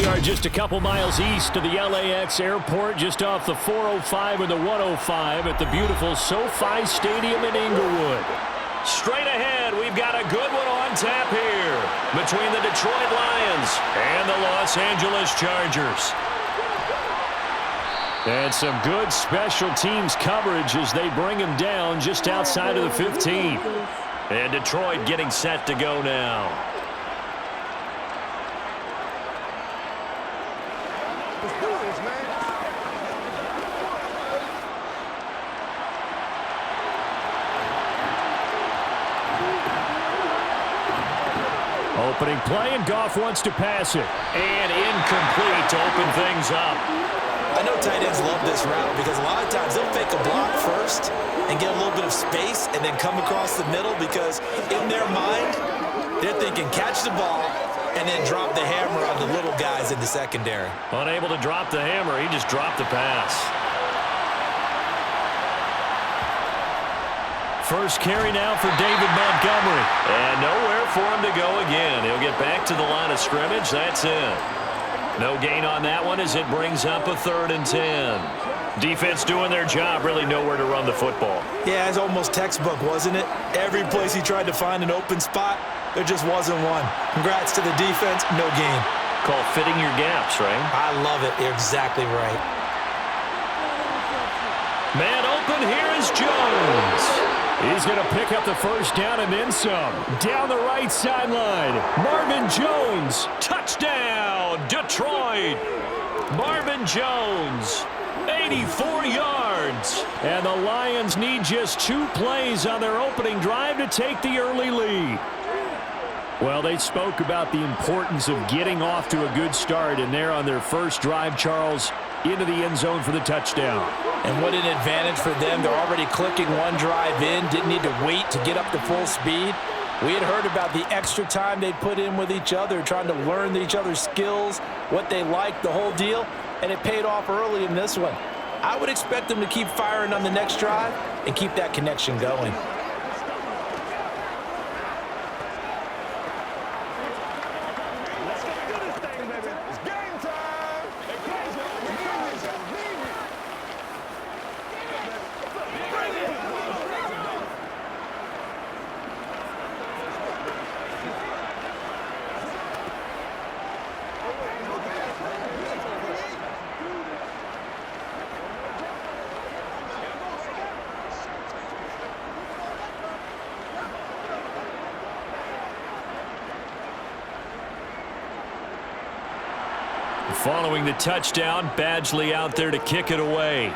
We are just a couple miles east of the LAX airport, just off the 405 and the 105 at the beautiful SoFi Stadium in Inglewood. Straight ahead, we've got a good one on tap here between the Detroit Lions and the Los Angeles Chargers. And some good special teams coverage as they bring him down just outside of the 15. And Detroit getting set to go now. Opening play, and Goff wants to pass it. And incomplete to open things up. I know tight ends love this route because a lot of times they'll fake a block first and get a little bit of space and then come across the middle because in their mind, they're thinking catch the ball and then drop the hammer on the little guys in the secondary. Unable to drop the hammer, he just dropped the pass. First carry now for David Montgomery. And nowhere for him to go again. He'll get back to the line of scrimmage. That's it. No gain on that one as it brings up a 3rd and 10. Defense doing their job, really nowhere to run the football. Yeah, it's almost textbook, wasn't it? Every place he tried to find an open spot, there just wasn't one. Congrats to the defense, no gain. Call fitting your gaps, right? I love it. You're exactly right. Man open, here is Jones. He's going to pick up the first down and then some. Down the right sideline, Marvin Jones. Touchdown, Detroit. Marvin Jones, 84 yards. And the Lions need just 2 plays on their opening drive to take the early lead. Well, they spoke about the importance of getting off to a good start, and they're on their first drive, Charles, into the end zone for the touchdown. And what an advantage for them. They're already clicking one drive in, didn't need to wait to get up to full speed. We had heard about the extra time they put in with each other, trying to learn each other's skills, what they liked, the whole deal, and it paid off early in this one. I would expect them to keep firing on the next drive and keep that connection going. Following the touchdown, Badgley out there to kick it away.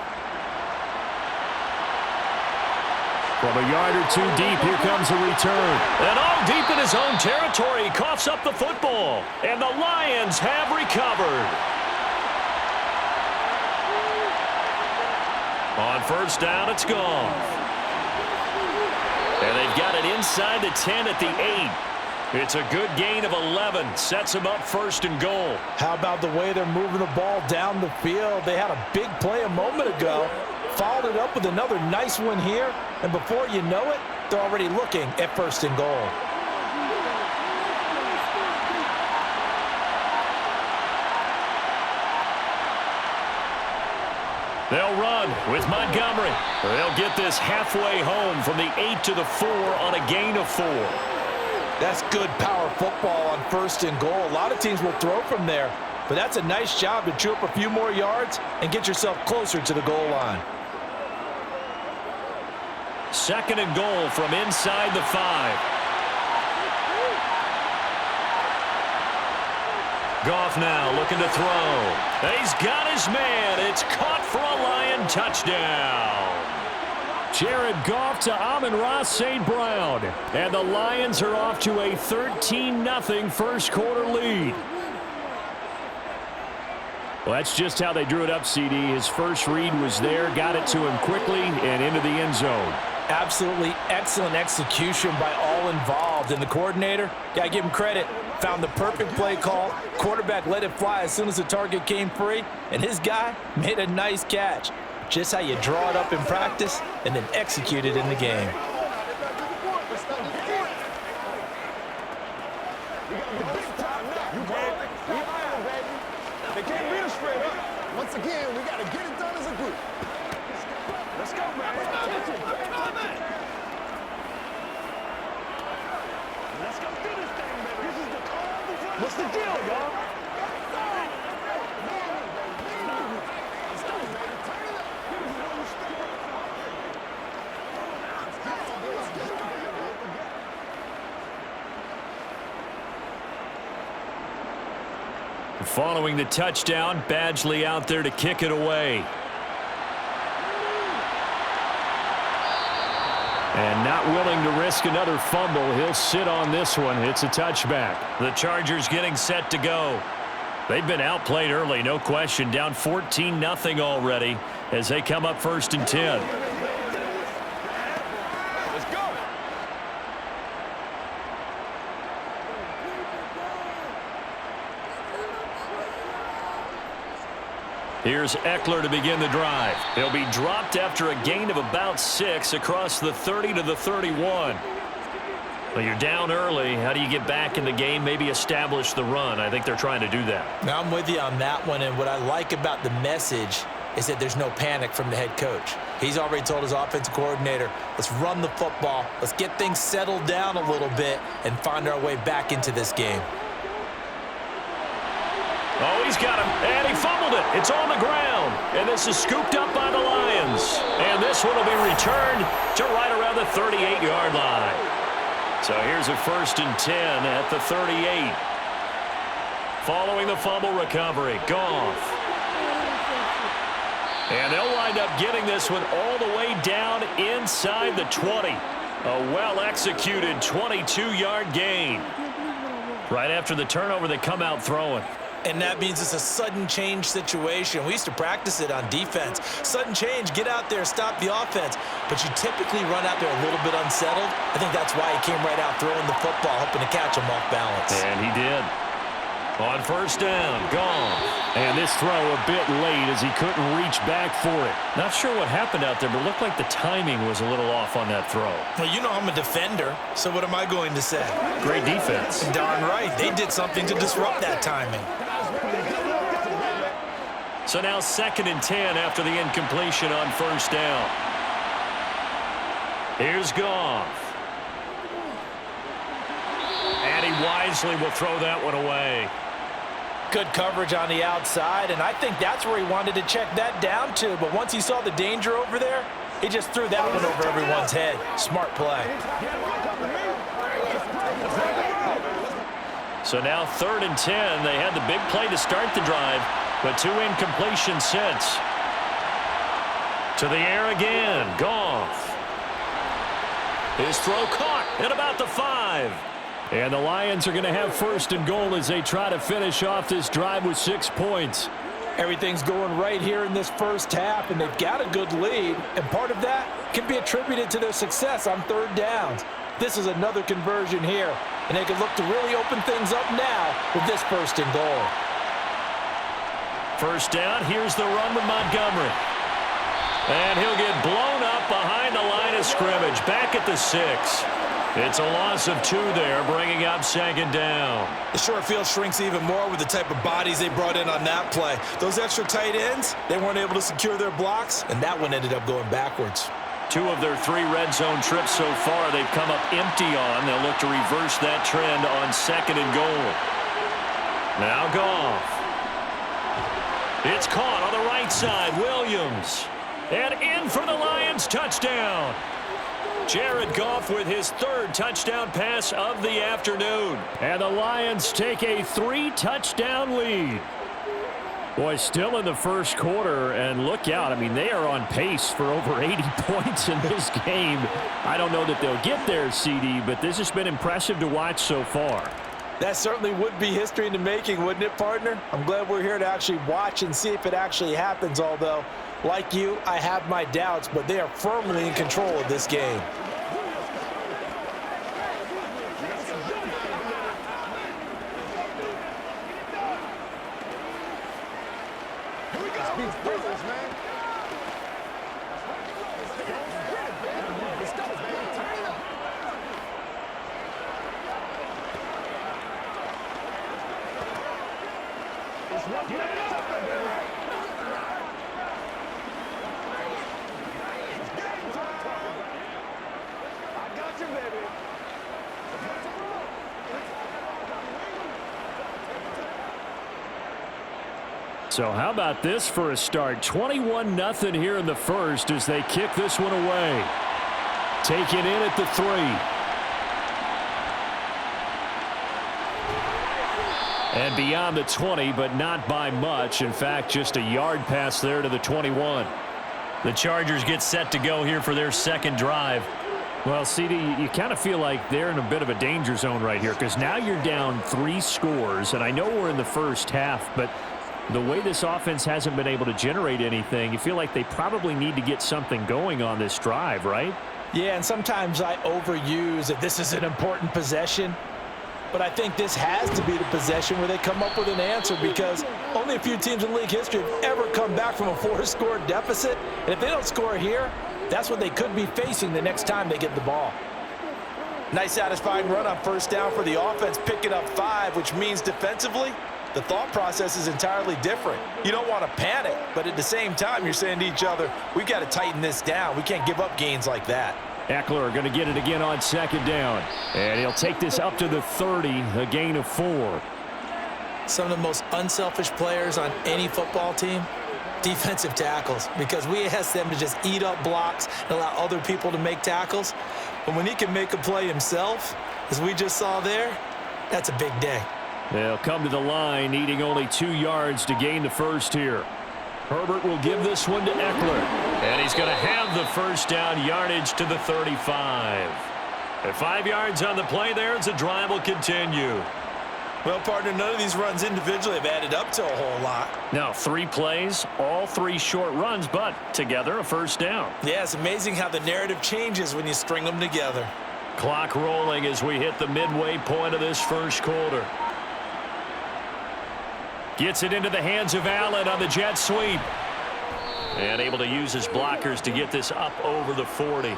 From a yard or 2 deep, here comes a return. And all deep in his own territory, he coughs up the football. And the Lions have recovered. On first down, it's gone. And they've got it inside the 10 at the 8. It's a good gain of 11. Sets him up 1st and goal. How about the way they're moving the ball down the field? They had a big play a moment ago. Followed it up with another nice one here. And before you know it, they're already looking at 1st and goal. They'll run with Montgomery. They'll get this halfway home from the 8 to the 4 on a gain of 4. That's good power football on 1st and goal. A lot of teams will throw from there, but that's a nice job to chew up a few more yards and get yourself closer to the goal line. 2nd and goal from inside the 5. Goff now looking to throw. He's got his man. It's caught for a Lion touchdown. Jared Goff to Amon-Ra St. Brown. And the Lions are off to a 13-0 first quarter lead. Well, that's just how they drew it up, CD. His first read was there, got it to him quickly, and into the end zone. Absolutely excellent execution by all involved. And the coordinator, gotta give him credit, found the perfect play call. Quarterback let it fly as soon as the target came free, and his guy made a nice catch. Just how you draw it up in practice and then execute it in the game. They can't beat us straight up. Once again, we got to get it done as a group. Let's go, man. Let's go, man. Let's go do this thing, baby. This is the call before. What's the deal, y'all? Following the touchdown, Badgley out there to kick it away. And not willing to risk another fumble. He'll sit on this one. It's a touchback. The Chargers getting set to go. They've been outplayed early, no question. Down 14-0 already as they come up 1st and 10. Let's go. Here's Eckler to begin the drive. He'll be dropped after a gain of about 6 across the 30 to the 31. Well, you're down early. How do you get back in the game, maybe establish the run? I think they're trying to do that. Now, I'm with you on that one, and what I like about the message is that there's no panic from the head coach. He's already told his offensive coordinator, let's run the football, let's get things settled down a little bit and find our way back into this game. Oh, he's got him, and he fumbled it. It's on the ground, and this is scooped up by the Lions. And this one will be returned to right around the 38-yard line. So here's a 1st and 10 at the 38. Following the fumble recovery, Goff. And they'll wind up getting this one all the way down inside the 20. A well-executed 22-yard gain. Right after the turnover, they come out throwing. And that means it's a sudden change situation. We used to practice it on defense. Sudden change, get out there, stop the offense. But you typically run out there a little bit unsettled. I think that's why he came right out throwing the football, hoping to catch him off balance. And he did. On 1st down, Goff. And this throw a bit late as he couldn't reach back for it. Not sure what happened out there, but it looked like the timing was a little off on that throw. Well, you know I'm a defender, so what am I going to say? Great defense. Darn right. They did something to disrupt that timing. So now 2nd and 10 after the incompletion on 1st down. Here's Goff. And he wisely will throw that one away. Good coverage on the outside, and I think that's where he wanted to check that down to. But once he saw the danger over there, he just threw that one over everyone's head. Smart play. So now 3rd and 10. They had the big play to start the drive, but 2 incompletions since. To the air again. Goff. His throw caught at about the 5. And the Lions are going to have 1st and goal as they try to finish off this drive with 6 points. Everything's going right here in this first half, and they've got a good lead. And part of that can be attributed to their success on 3rd downs. This is another conversion here, and they can look to really open things up now with this 1st and goal. 1st down, here's the run with Montgomery. And he'll get blown up behind the line of scrimmage, back at the 6. It's a loss of 2 there, bringing up 2nd down. The short field shrinks even more with the type of bodies they brought in on that play. Those extra tight ends, they weren't able to secure their blocks, and that one ended up going backwards. 2 of their 3 red zone trips so far they've come up empty on. They'll look to reverse that trend on 2nd and goal. Now Goff. It's caught on the right side. Williams. And in for the Lions. Touchdown. Jared Goff with his 3rd touchdown pass of the afternoon. And the Lions take a 3-touchdown lead. Boy, still in the first quarter, and look out. I mean, they are on pace for over 80 points in this game. I don't know that they'll get there, CD, but this has been impressive to watch so far. That certainly would be history in the making, wouldn't it, partner? I'm glad we're here to actually watch and see if it actually happens, although, like you, I have my doubts, but they are firmly in control of this game. So how about this for a start? 21-0 here in the first as they kick this one away. Taken in at the 3. And beyond the 20, but not by much. In fact, just a yard pass there to the 21. The Chargers get set to go here for their second drive. Well, CD, you kind of feel like they're in a bit of a danger zone right here because now you're down 3 scores. And I know we're in the first half, but the way this offense hasn't been able to generate anything, you feel like they probably need to get something going on this drive, right? Yeah, and sometimes I overuse that this is an important possession. But I think this has to be the possession where they come up with an answer because only a few teams in league history have ever come back from a 4-score deficit. And if they don't score here, that's what they could be facing the next time they get the ball. Nice satisfying run on first down for the offense, picking up 5, which means defensively, the thought process is entirely different. You don't want to panic, but at the same time, you're saying to each other, we've got to tighten this down. We can't give up gains like that. Eckler going to get it again on second down. And he'll take this up to the 30, a gain of 4. Some of the most unselfish players on any football team, defensive tackles, because we ask them to just eat up blocks and allow other people to make tackles. But when he can make a play himself, as we just saw there, that's a big day. They'll come to the line, needing only 2 yards to gain the first here. Herbert will give this one to Eckler. And he's going to have the first down, yardage to the 35. At 5 yards on the play there as the drive will continue. Well, partner, none of these runs individually have added up to a whole lot. Now, 3 plays, all 3 short runs, but together a first down. Yeah, it's amazing how the narrative changes when you string them together. Clock rolling as we hit the midway point of this first quarter. Gets it into the hands of Allen on the jet sweep. And able to use his blockers to get this up over the 40.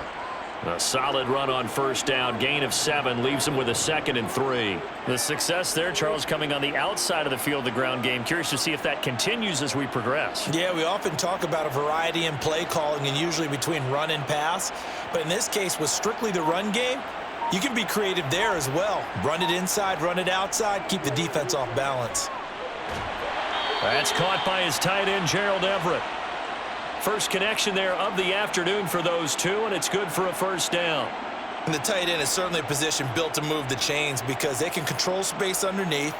A solid run on first down. Gain of 7 leaves him with a 2nd and 3. The success there, Charles, coming on the outside of the field, the ground game. Curious to see if that continues as we progress. Yeah, we often talk about a variety in play calling and usually between run and pass. But in this case, with strictly the run game, you can be creative there as well. Run it inside, run it outside, keep the defense off balance. That's caught by his tight end, Gerald Everett. First connection there of the afternoon for those two, and it's good for a first down. And the tight end is certainly a position built to move the chains because they can control space underneath.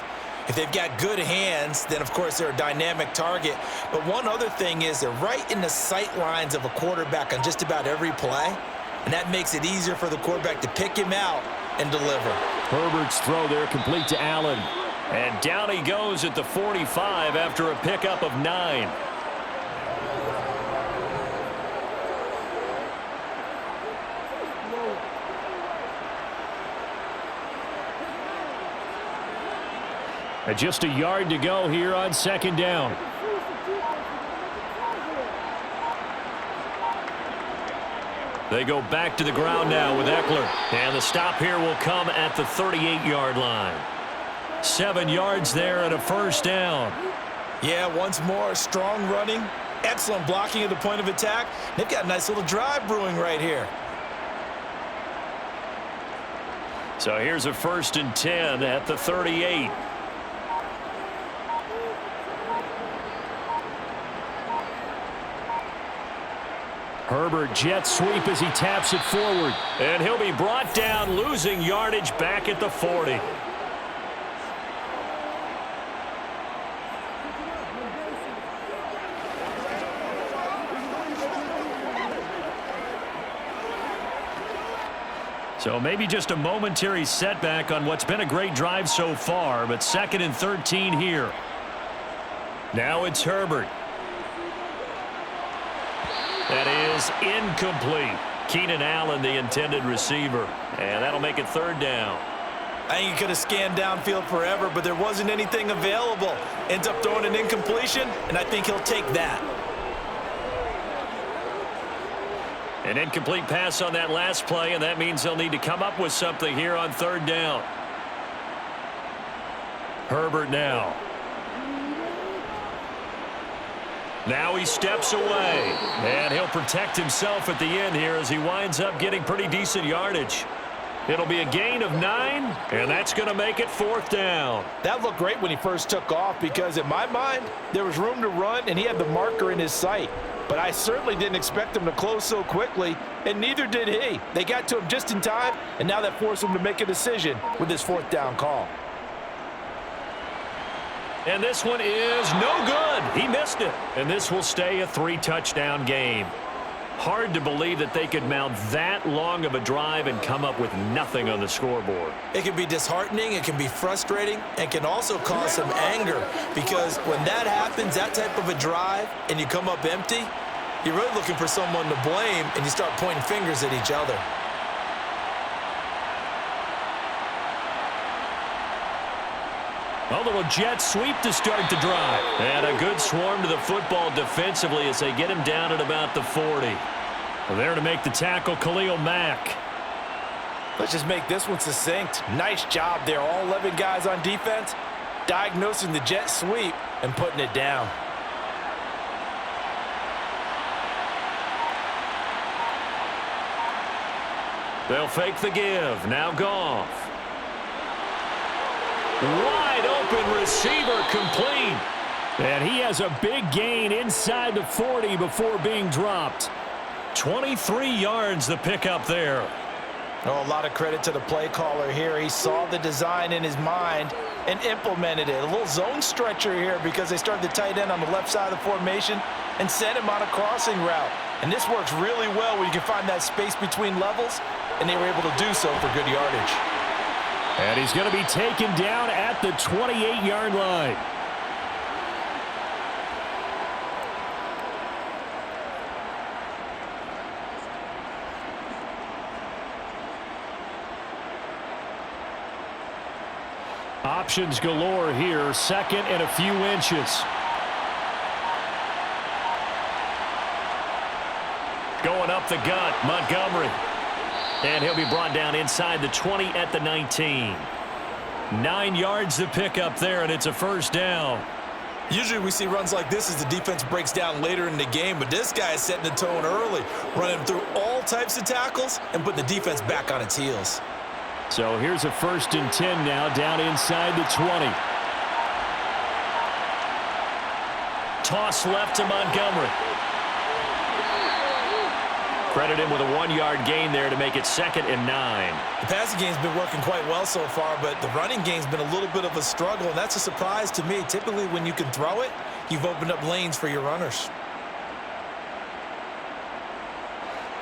If they've got good hands, then, of course, they're a dynamic target. But one other thing is they're right in the sight lines of a quarterback on just about every play, and that makes it easier for the quarterback to pick him out and deliver. Herbert's throw there complete to Allen. And down he goes at the 45 after a pickup of 9. And just a yard to go here on second down. They go back to the ground now with Eckler. And the stop here will come at the 38-yard line. 7 yards there and a first down. Yeah, once more, strong running, excellent blocking at the point of attack. They've got a nice little drive brewing right here. So here's a 1st and 10 at the 38. Herbert jet sweep as he taps it forward. And he'll be brought down, losing yardage back at the 40. So maybe just a momentary setback on what's been a great drive so far, but 2nd and 13 here. Now it's Herbert. That is incomplete. Keenan Allen, the intended receiver. And that'll make it 3rd down. I think he could have scanned downfield forever, but there wasn't anything available. Ends up throwing an incompletion, and I think he'll take that. An incomplete pass on that last play, and that means they'll need to come up with something here on 3rd down. Herbert now. Now he steps away, and he'll protect himself at the end here as he winds up getting pretty decent yardage. It'll be a gain of 9, and that's going to make it 4th down. That looked great when he first took off because, in my mind, there was room to run, and he had the marker in his sight. But I certainly didn't expect him to close so quickly, and neither did he. They got to him just in time, and now that forced him to make a decision with his 4th down call. And this one is no good. He missed it. And this will stay a 3-touchdown game. Hard to believe that they could mount that long of a drive and come up with nothing on the scoreboard. It can be disheartening, it can be frustrating, and can also cause some anger because when that happens, that type of a drive, and you come up empty, you're really looking for someone to blame, and you start pointing fingers at each other. A little jet sweep to start the drive. And a good swarm to the football defensively as they get him down at about the 40. There to make the tackle, Khalil Mack. Let's just make this one succinct. Nice job there. All 11 guys on defense diagnosing the jet sweep and putting it down. They'll fake the give. Now Goff. Wide open receiver complete. And he has a big gain inside the 40 before being dropped. 23 yards the pickup there. Oh, a lot of credit to the play caller here. He saw the design in his mind and implemented it. A little zone stretcher here because they started the tight end on the left side of the formation and sent him on a crossing route. And this works really well when you can find that space between levels, and they were able to do so for good yardage. And he's going to be taken down at the 28-yard line. Options galore here, 2nd and a few inches. Going up the gut, Montgomery. And he'll be brought down inside the 20 at the 19. 9 yards to pick up there, and it's a 1st down. Usually we see runs like this as the defense breaks down later in the game, but this guy is setting the tone early, running through all types of tackles and putting the defense back on its heels. So here's a 1st and 10 now, down inside the 20. Toss left to Montgomery. Credit him with a 1-yard gain there to make it 2nd and 9. The passing game's been working quite well so far, but the running game's been a little bit of a struggle, and that's a surprise to me. Typically, when you can throw it, you've opened up lanes for your runners.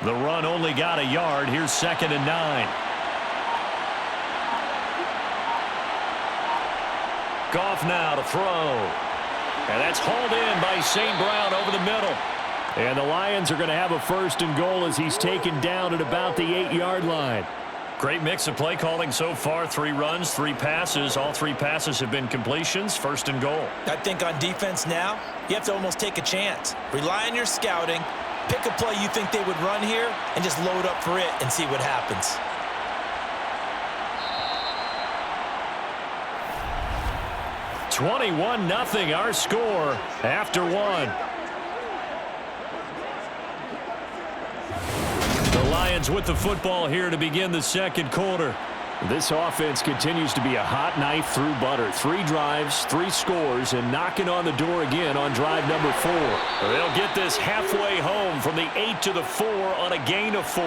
The run only got a yard. Here's 2nd and 9. Goff now to throw. And that's hauled in by St. Brown over the middle. And the Lions are going to have a 1st and goal as he's taken down at about the 8-yard line. Great mix of play calling so far. 3 runs, 3 passes. All 3 passes have been completions. 1st and goal. I think on defense now, you have to almost take a chance. Rely on your scouting. Pick a play you think they would run here and just load up for it and see what happens. $21-0 our score after 1. Lions with the football here to begin the 2nd quarter. This offense continues to be a hot knife through butter. 3 drives, 3 scores, and knocking on the door again on drive number 4. They'll get this halfway home from the 8 to the 4 on a gain of 4.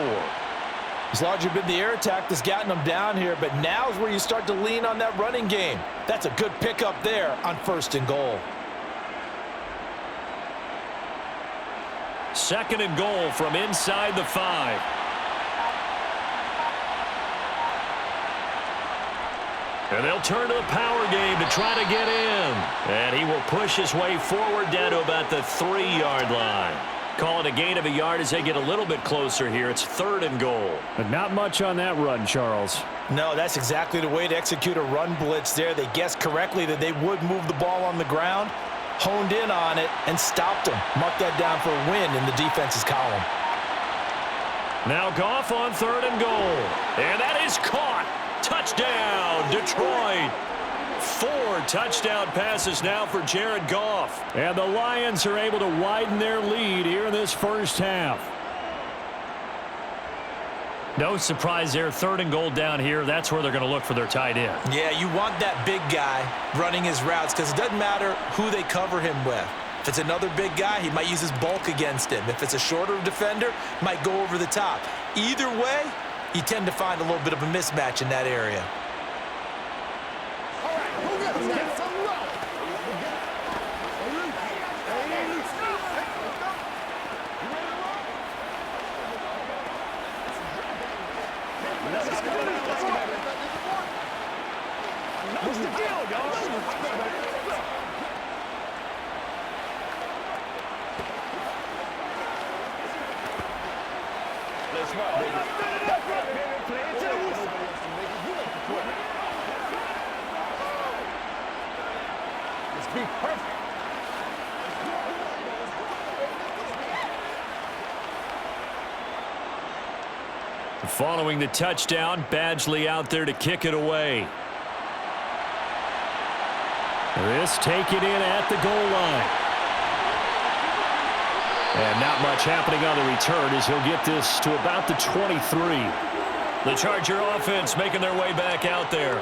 It's largely been the air attack that's gotten them down here, but now is where you start to lean on that running game. That's a good pickup there on 1st and goal. 2nd and goal from inside the 5. And they'll turn to the power game to try to get in. And he will push his way forward down to about the 3-yard line. Call it a gain of a yard as they get a little bit closer here. It's 3rd and goal. But not much on that run, Charles. No, that's exactly the way to execute a run blitz there. They guessed correctly that they would move the ball on the ground, honed in on it, and stopped them. Mark that down for a win in the defense's column. Now Goff on 3rd and goal. And that is caught. Touchdown, Detroit. 4 touchdown passes now for Jared Goff. And the Lions are able to widen their lead here in this first half. No surprise there, 3rd and goal down here. That's where they're going to look for their tight end. Yeah, you want that big guy running his routes because it doesn't matter who they cover him with. If it's another big guy, he might use his bulk against him. If it's a shorter defender, might go over the top. Either way, you tend to find a little bit of a mismatch in that area. All right, who gets next? I'm low. Let's go. What's the deal, y'all? Let's rock, baby. That's right, baby. Play it to the whistle. Let's be perfect. Following the touchdown, Badgley out there to kick it away. This taken in at the goal line. And not much happening on the return as he'll get this to about the 23. The Charger offense making their way back out there.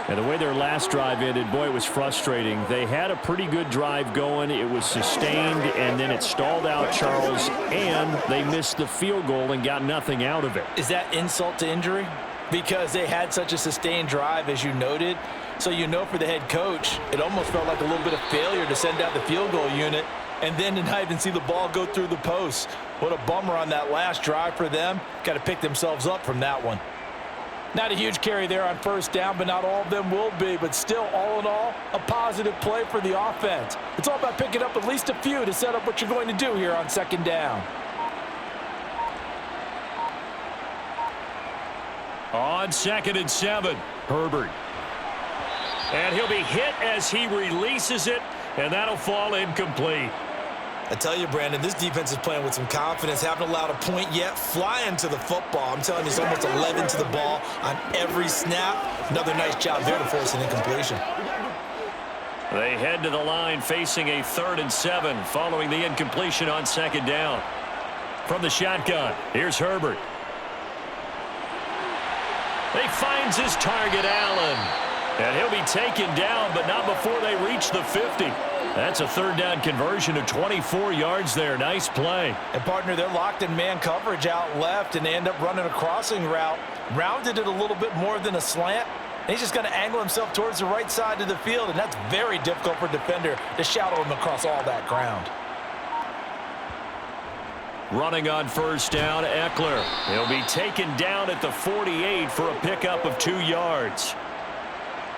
And the way their last drive ended, boy, it was frustrating. They had a pretty good drive going. It was sustained, and then it stalled out, Charles, and they missed the field goal and got nothing out of it. Is that insult to injury? Because they had such a sustained drive, as you noted. So you know for the head coach, it almost felt like a little bit of failure to send out the field goal unit and then to not even see the ball go through the post. What a bummer on that last drive for them. Got to pick themselves up from that one. Not a huge carry there on 1st down, but not all of them will be. But still, all in all, a positive play for the offense. It's all about picking up at least a few to set up what you're going to do here on 2nd down. On 2nd and 7, Herbert. And he'll be hit as he releases it, and that'll fall incomplete. I tell you, Brandon, this defense is playing with some confidence. Haven't allowed a point yet. Flying to the football. I'm telling you, it's almost 11 to the ball on every snap. Another nice job there to force an incompletion. They head to the line facing a 3rd and 7 following the incompletion on 2nd down. From the shotgun, here's Herbert. He finds his target, Allen. And he'll be taken down, but not before they reach the 50. That's a 3rd down conversion of 24 yards there. Nice play. And, partner, they're locked in man coverage out left, and they end up running a crossing route. Rounded it a little bit more than a slant. And he's just going to angle himself towards the right side of the field, and that's very difficult for a defender to shadow him across all that ground. Running on 1st down, Eckler. He'll be taken down at the 48 for a pickup of 2 yards.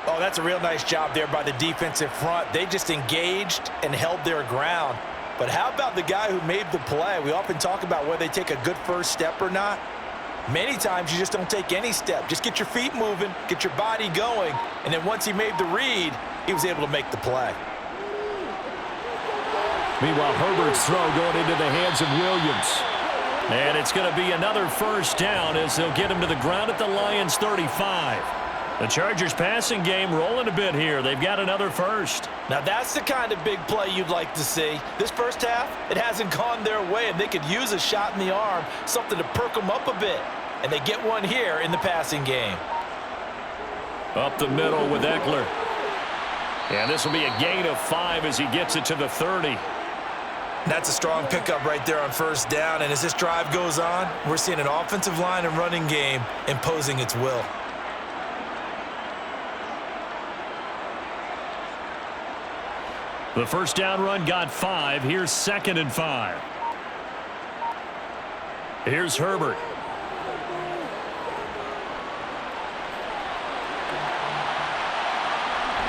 Oh, that's a real nice job there by the defensive front. They just engaged and held their ground. But how about the guy who made the play? We often talk about whether they take a good first step or not. Many times you just don't take any step. Just get your feet moving, get your body going, and then once he made the read, he was able to make the play. Meanwhile, Herbert's throw going into the hands of Williams. And it's going to be another 1st down as they'll get him to the ground at the Lions' 35. The Chargers passing game rolling a bit here. They've got another 1st. Now that's the kind of big play you'd like to see. This first half, it hasn't gone their way, and they could use a shot in the arm, something to perk them up a bit. And they get one here in the passing game. Up the middle with Eckler. And this will be a gain of 5 as he gets it to the 30. That's a strong pickup right there on 1st down. And as this drive goes on, we're seeing an offensive line and running game imposing its will. The 1st down run got 5. Here's 2nd and 5. Here's Herbert.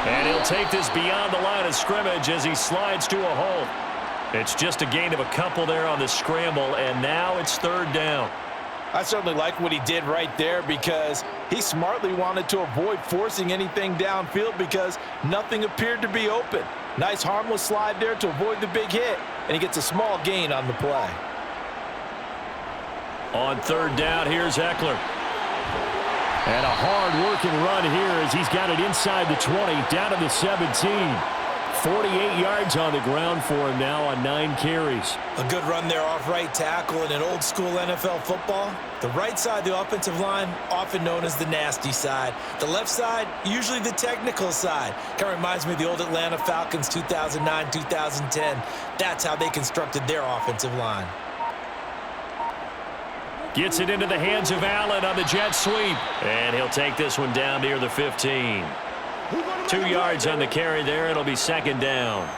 And he'll take this beyond the line of scrimmage as he slides to a hole. It's just a gain of a couple there on the scramble, and now it's 3rd down. I certainly like what he did right there because he smartly wanted to avoid forcing anything downfield because nothing appeared to be open. Nice harmless slide there to avoid the big hit, and he gets a small gain on the play. On 3rd down, here's Eckler. And a hard-working run here as he's got it inside the 20, down to the 17. 48 yards on the ground for him now on 9 carries. A good run there off right tackle in an old-school NFL football. The right side of the offensive line, often known as the nasty side. The left side, usually the technical side. Kind of reminds me of the old Atlanta Falcons 2009, 2010. That's how they constructed their offensive line. Gets it into the hands of Allen on the jet sweep. And he'll take this one down near the 15. 2 yards on the carry there. It'll be second down.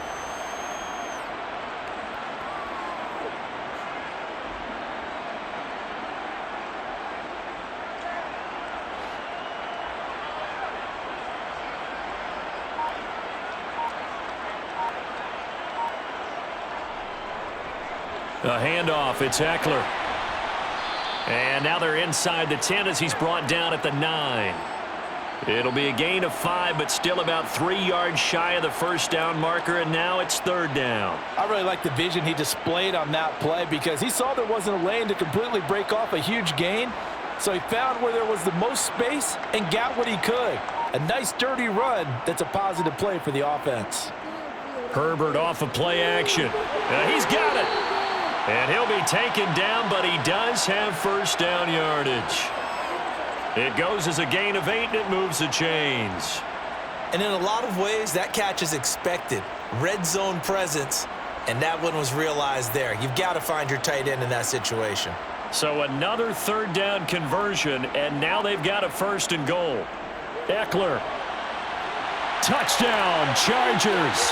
A handoff. It's Eckler. And now they're inside the 10 as he's brought down at the 9. It'll be a gain of 5, but still about 3 yards shy of the first down marker, and now it's third down. I really like the vision he displayed on that play because he saw there wasn't a lane to completely break off a huge gain, so he found where there was the most space and got what he could. A nice, dirty run that's a positive play for the offense. Herbert off of play action. He's got it. And he'll be taken down, but he does have first down yardage. It goes as a gain of 8, and it moves the chains. And in a lot of ways, that catch is expected. Red zone presence, and that one was realized there. You've got to find your tight end in that situation. So another third down conversion, and now they've got a first and goal. Eckler. Touchdown, Chargers.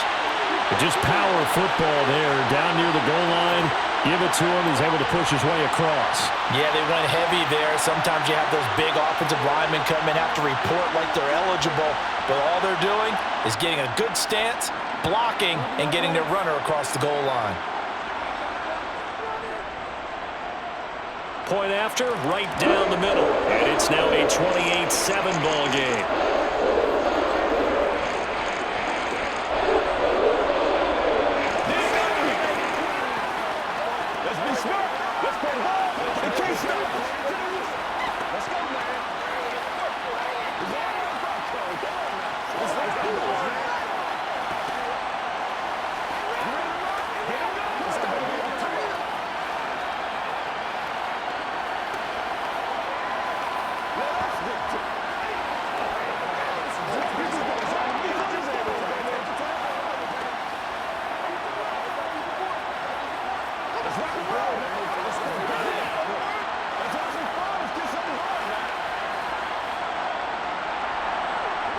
Just power football there, down near the goal line. Give it to him. He's able to push his way across. Yeah, they went heavy there. Sometimes you have those big offensive linemen come in, have to report like they're eligible. But all they're doing is getting a good stance, blocking, and getting their runner across the goal line. Point after, right down the middle. And it's now a 28-7 ball game.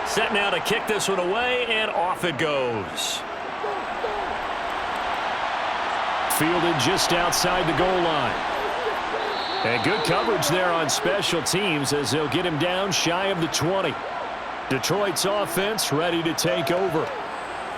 Set now to kick this one away, and off it goes. Fielded just outside the goal line. And good coverage there on special teams as they'll get him down shy of the 20. Detroit's offense ready to take over.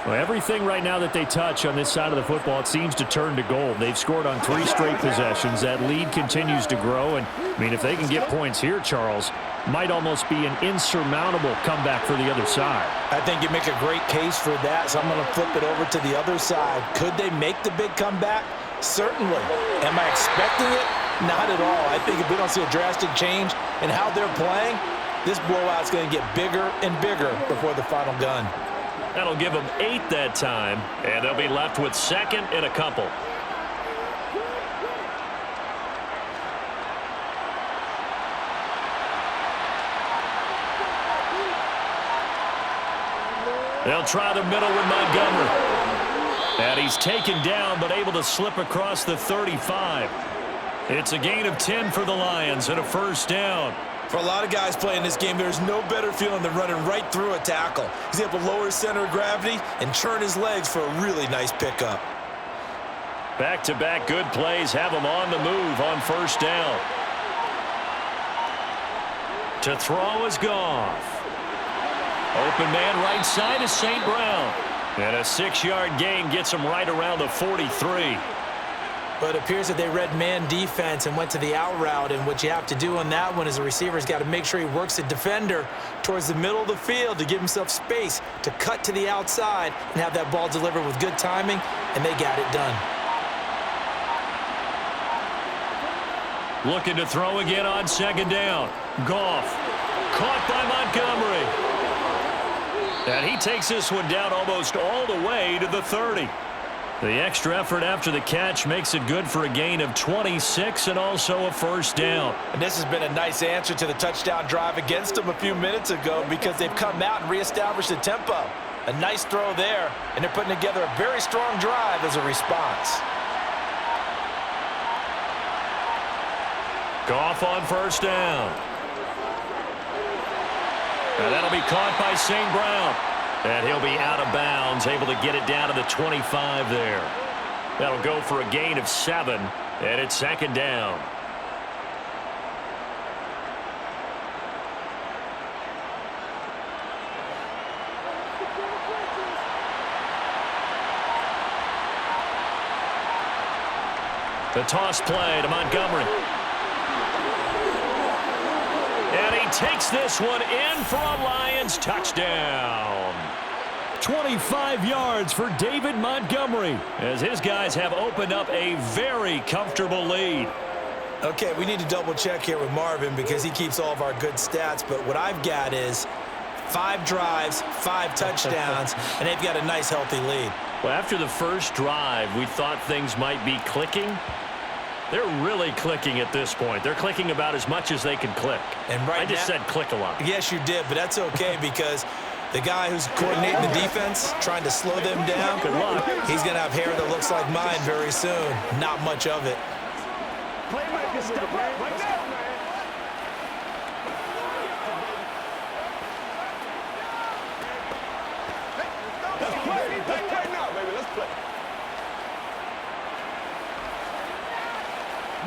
Well, everything right now that they touch on this side of the football, it seems to turn to gold. They've scored on 3 straight possessions. That lead continues to grow. And, I mean, if they can get points here, Charles, might almost be an insurmountable comeback for the other side. I think you make a great case for that, so I'm going to flip it over to the other side. Could they make the big comeback? Certainly. Am I expecting it? Not at all. I think if we don't see a drastic change in how they're playing, this blowout's going to get bigger and bigger before the final gun. That'll give them 8 that time, and they'll be left with second and a couple. They'll try the middle with Montgomery. And he's taken down, but able to slip across the 35. It's a gain of 10 for the Lions and a first down. For a lot of guys playing this game, there's no better feeling than running right through a tackle. He's able to lower his center of gravity and turn his legs for a really nice pickup. Back-to-back good plays have him on the move on first down. To throw is Goff. Open man right side is St. Brown. And a 6-yard gain gets him right around the 43. But it appears that they read man defense and went to the out route. And what you have to do on that one is the receiver's got to make sure he works the defender towards the middle of the field to give himself space to cut to the outside and have that ball delivered with good timing, and they got it done. Looking to throw again on second down. Goff Caught by Montgomery. And he takes this one down almost all the way to the 30. The extra effort after the catch makes it good for a gain of 26 and also a first down. And this has been a nice answer to the touchdown drive against them a few minutes ago because they've come out and reestablished the tempo. A nice throw there, and they're putting together a very strong drive as a response. Goff on first down. And that'll be caught by St. Brown. And he'll be out of bounds, able to get it down to the 25 there. That'll go for a gain of 7, and it's second down. The toss play to Montgomery. And he takes this one in for a Lions touchdown. 25 yards for David Montgomery as his guys have opened up a very comfortable lead. Okay, we need to double check here with Marvin because he keeps all of our good stats, but what I've got is 5 drives, 5 touchdowns, and they've got a nice healthy lead. Well, after the first drive, we thought things might be clicking. They're really clicking at this point. They're clicking about as much as they can click. And right I just said click a lot. Yes, you did, but that's okay because the guy who's coordinating the defense, trying to slow them down, good luck. He's going to have hair that looks like mine very soon. Not much of it. Playmaker, step up right now, man. Let's play right now, baby. Let's play.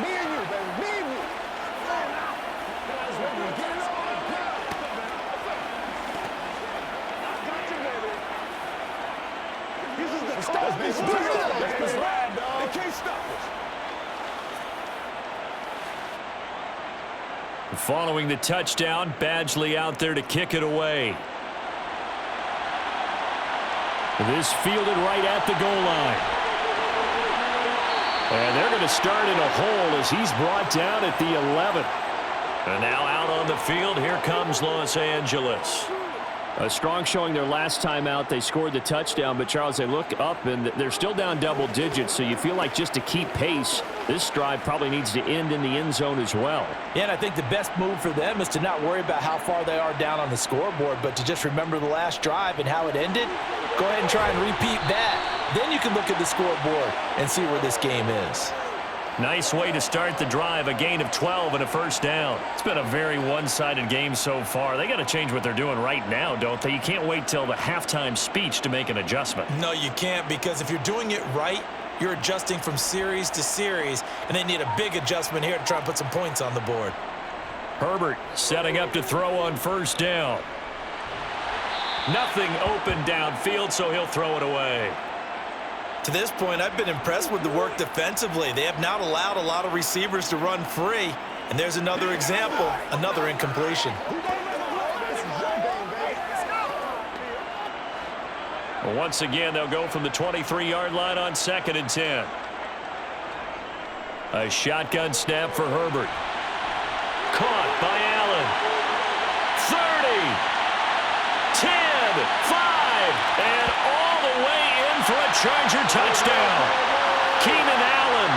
Me and you, baby. Me and you. Guys, ready to get it on. Got you, baby. This is the stars, baby. Let's ride, dog. They can't stop us. Following the touchdown, Badgley out there to kick it away. This fielded right at the goal line. And they're going to start in a hole as he's brought down at the 11. And now out on the field, here comes Los Angeles. A strong showing their last time out. They scored the touchdown, but Charles, they look up and they're still down double digits, so you feel like just to keep pace, this drive probably needs to end in the end zone as well. Yeah, and I think the best move for them is to not worry about how far they are down on the scoreboard, but to just remember the last drive and how it ended. Go ahead and try and repeat that. Then you can look at the scoreboard and see where this game is. Nice way to start the drive, a gain of 12 and a first down. It's been a very one-sided game so far. They got to change what they're doing right now, don't they? You can't wait till the halftime speech to make an adjustment. No, you can't, because if you're doing it right, you're adjusting from series to series, and they need a big adjustment here to try and put some points on the board. Herbert setting up to throw on first down. Nothing open downfield, so he'll throw it away. To this point, I've been impressed with the work defensively. They have not allowed a lot of receivers to run free. And there's another example, another incompletion. Well, once again, they'll go from the 23-yard line on 2nd and 10. A shotgun snap for Herbert. Caught by Allen. 30, 10, 5, and all the way in for a Charger touchdown. Keenan Allen,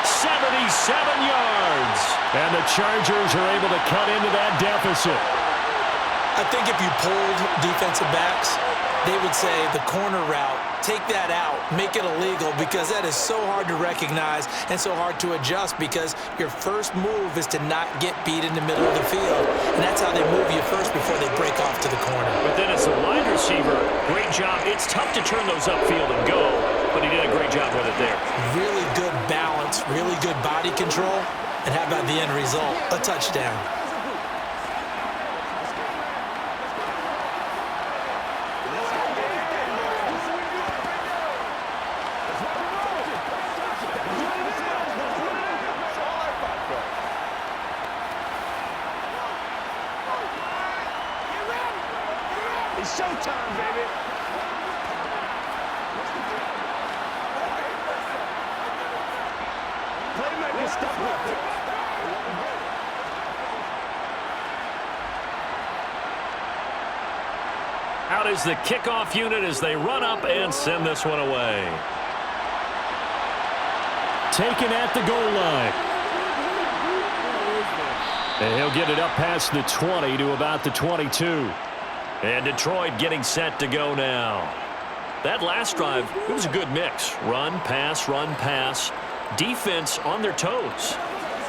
77 yards. And the Chargers are able to cut into that deficit. I think if you pulled defensive backs, they would say the corner route, take that out, make it illegal, because that is so hard to recognize and so hard to adjust, because your first move is to not get beat in the middle of the field. And that's how they move you first before they break off to the corner. But then as a wide receiver, great job. It's tough to turn those upfield and go, but he did a great job with it there. Really good balance, really good body control, and how about the end result? A touchdown. It's showtime, baby. Playmaker, step up. Out is the kickoff unit as they run up and send this one away. Taken at the goal line. And he'll get it up past the 20 to about the 22. And Detroit getting set to go now. That last drive, it was a good mix. Run, pass, defense on their toes.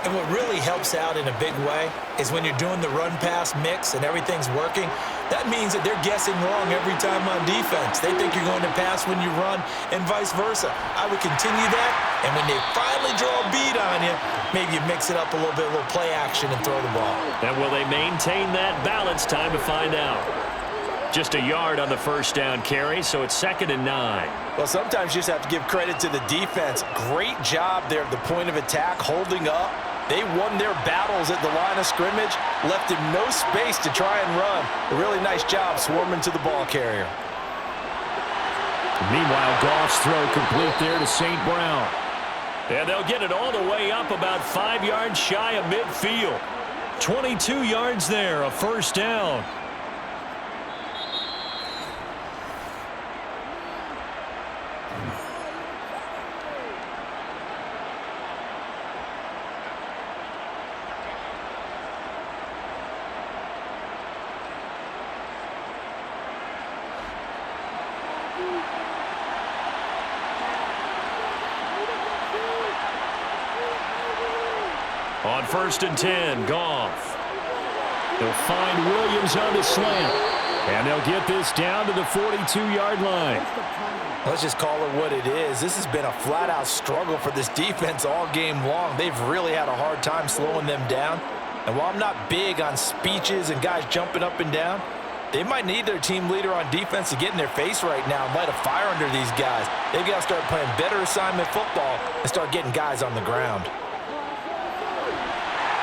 And what really helps out in a big way is when you're doing the run-pass mix and everything's working, that means that they're guessing wrong every time on defense. They think you're going to pass when you run and vice versa. I would continue that, and when they finally draw a bead on you, maybe you mix it up a little bit, a little play action and throw the ball. And will they maintain that balance? Time to find out. Just a yard on the first down carry, so it's 2nd and 9. Well, sometimes you just have to give credit to the defense. Great job there at the point of attack, holding up. They won their battles at the line of scrimmage, left him no space to try and run. A really nice job swarming to the ball carrier. Meanwhile, Goff's throw complete there to St. Brown. And they'll get it all the way up about 5 yards shy of midfield. 22 yards there, a first down. On 1st and 10, Goff. They'll find Williams on the slant. And they'll get this down to the 42-yard line. Let's just call it what it is. This has been a flat-out struggle for this defense all game long. They've really had a hard time slowing them down. And while I'm not big on speeches and guys jumping up and down, they might need their team leader on defense to get in their face right now and light a fire under these guys. They've got to start playing better assignment football and start getting guys on the ground.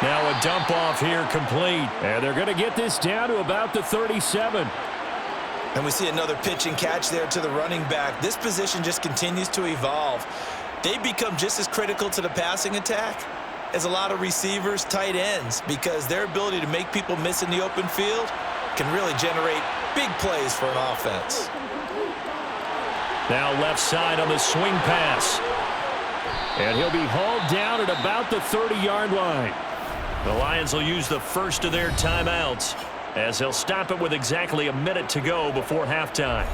Now a dump off here complete. And they're going to get this down to about the 37. And we see another pitch and catch there to the running back. This position just continues to evolve. They become just as critical to the passing attack as a lot of receivers, tight ends, because their ability to make people miss in the open field can really generate big plays for an offense. Now left side on the swing pass. And he'll be hauled down at about the 30-yard line. The Lions will use the first of their timeouts as they'll stop it with exactly a minute to go before halftime.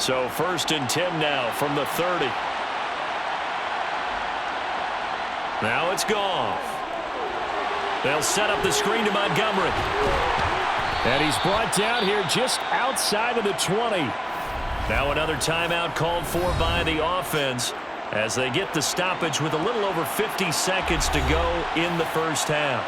So 1st and 10 now from the 30. Now it's Goff. They'll set up the screen to Montgomery. And he's brought down here just outside of the 20. Now another timeout called for by the offense as they get the stoppage with a little over 50 seconds to go in the first half.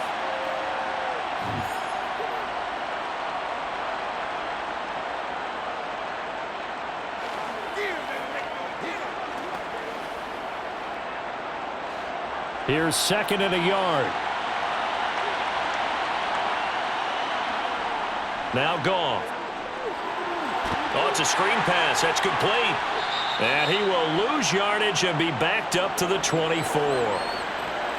Here's 2nd and a yard. Now Goff. Oh, it's a screen pass. That's complete. And he will lose yardage and be backed up to the 24.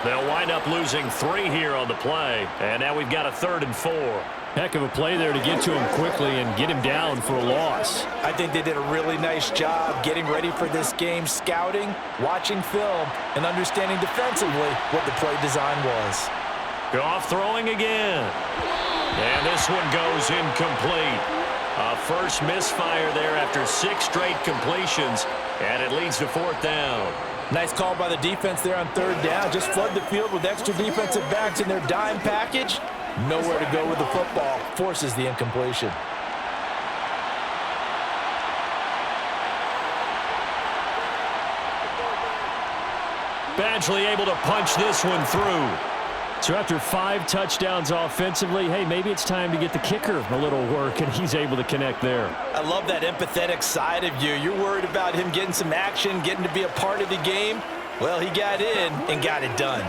They'll wind up losing 3 here on the play. And now we've got a 3rd and 4. Heck of a play there to get to him quickly and get him down for a loss. I think they did a really nice job getting ready for this game, scouting, watching film, and understanding defensively what the play design was. Goff throwing again. And this one goes incomplete. A first misfire there after 6 straight completions, and it leads to 4th down. Nice call by the defense there on 3rd down. Just flood the field with extra defensive backs in their dime package. Nowhere to go with the football. Forces the incompletion. Badgley able to punch this one through. So after 5 touchdowns offensively, hey, maybe it's time to get the kicker a little work, and he's able to connect there. I love that empathetic side of you. You're worried about him getting some action, getting to be a part of the game. Well, he got in and got it done.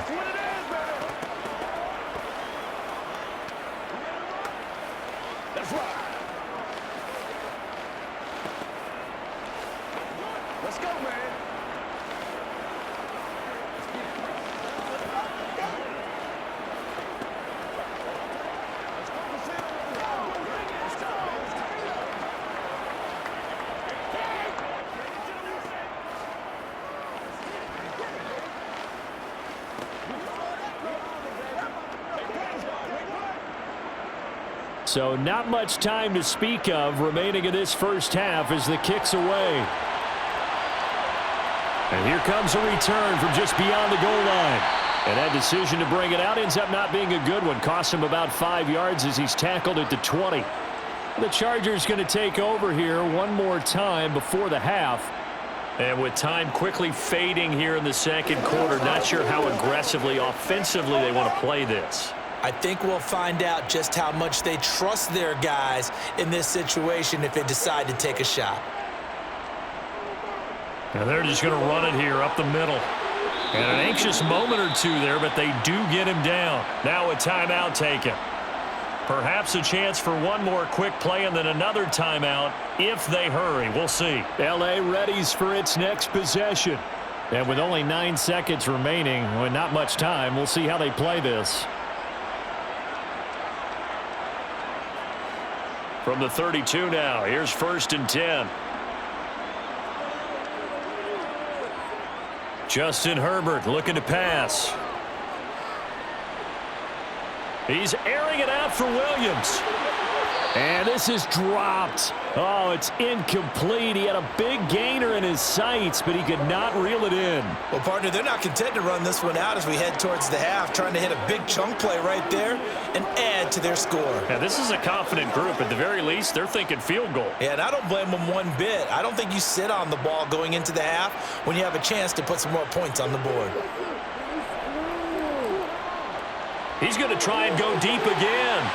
That's right. So not much time to speak of remaining in this first half as the kick's away. And here comes a return from just beyond the goal line. And that decision to bring it out ends up not being a good one. Costs him about 5 yards as he's tackled at the 20. The Chargers going to take over here one more time before the half. And with time quickly fading here in the second quarter, not sure how aggressively, offensively they want to play this. I think we'll find out just how much they trust their guys in this situation if they decide to take a shot. And they're just going to run it here up the middle. And an anxious moment or two there, but they do get him down. Now a timeout taken. Perhaps a chance for one more quick play and then another timeout if they hurry. We'll see. L.A. readies for its next possession. And with only 9 seconds remaining, with not much time, we'll see how they play this. From the 32 now, here's 1st and 10. Justin Herbert looking to pass. He's airing it out for Williams. And this is dropped. Oh, it's incomplete. He had a big gainer in his sights, but he could not reel it in. Well, partner, they're not content to run this one out as we head towards the half, trying to hit a big chunk play right there and add to their score. Yeah, this is a confident group. At the very least, they're thinking field goal. Yeah, and I don't blame them one bit. I don't think you sit on the ball going into the half when you have a chance to put some more points on the board. He's going to try and go deep again.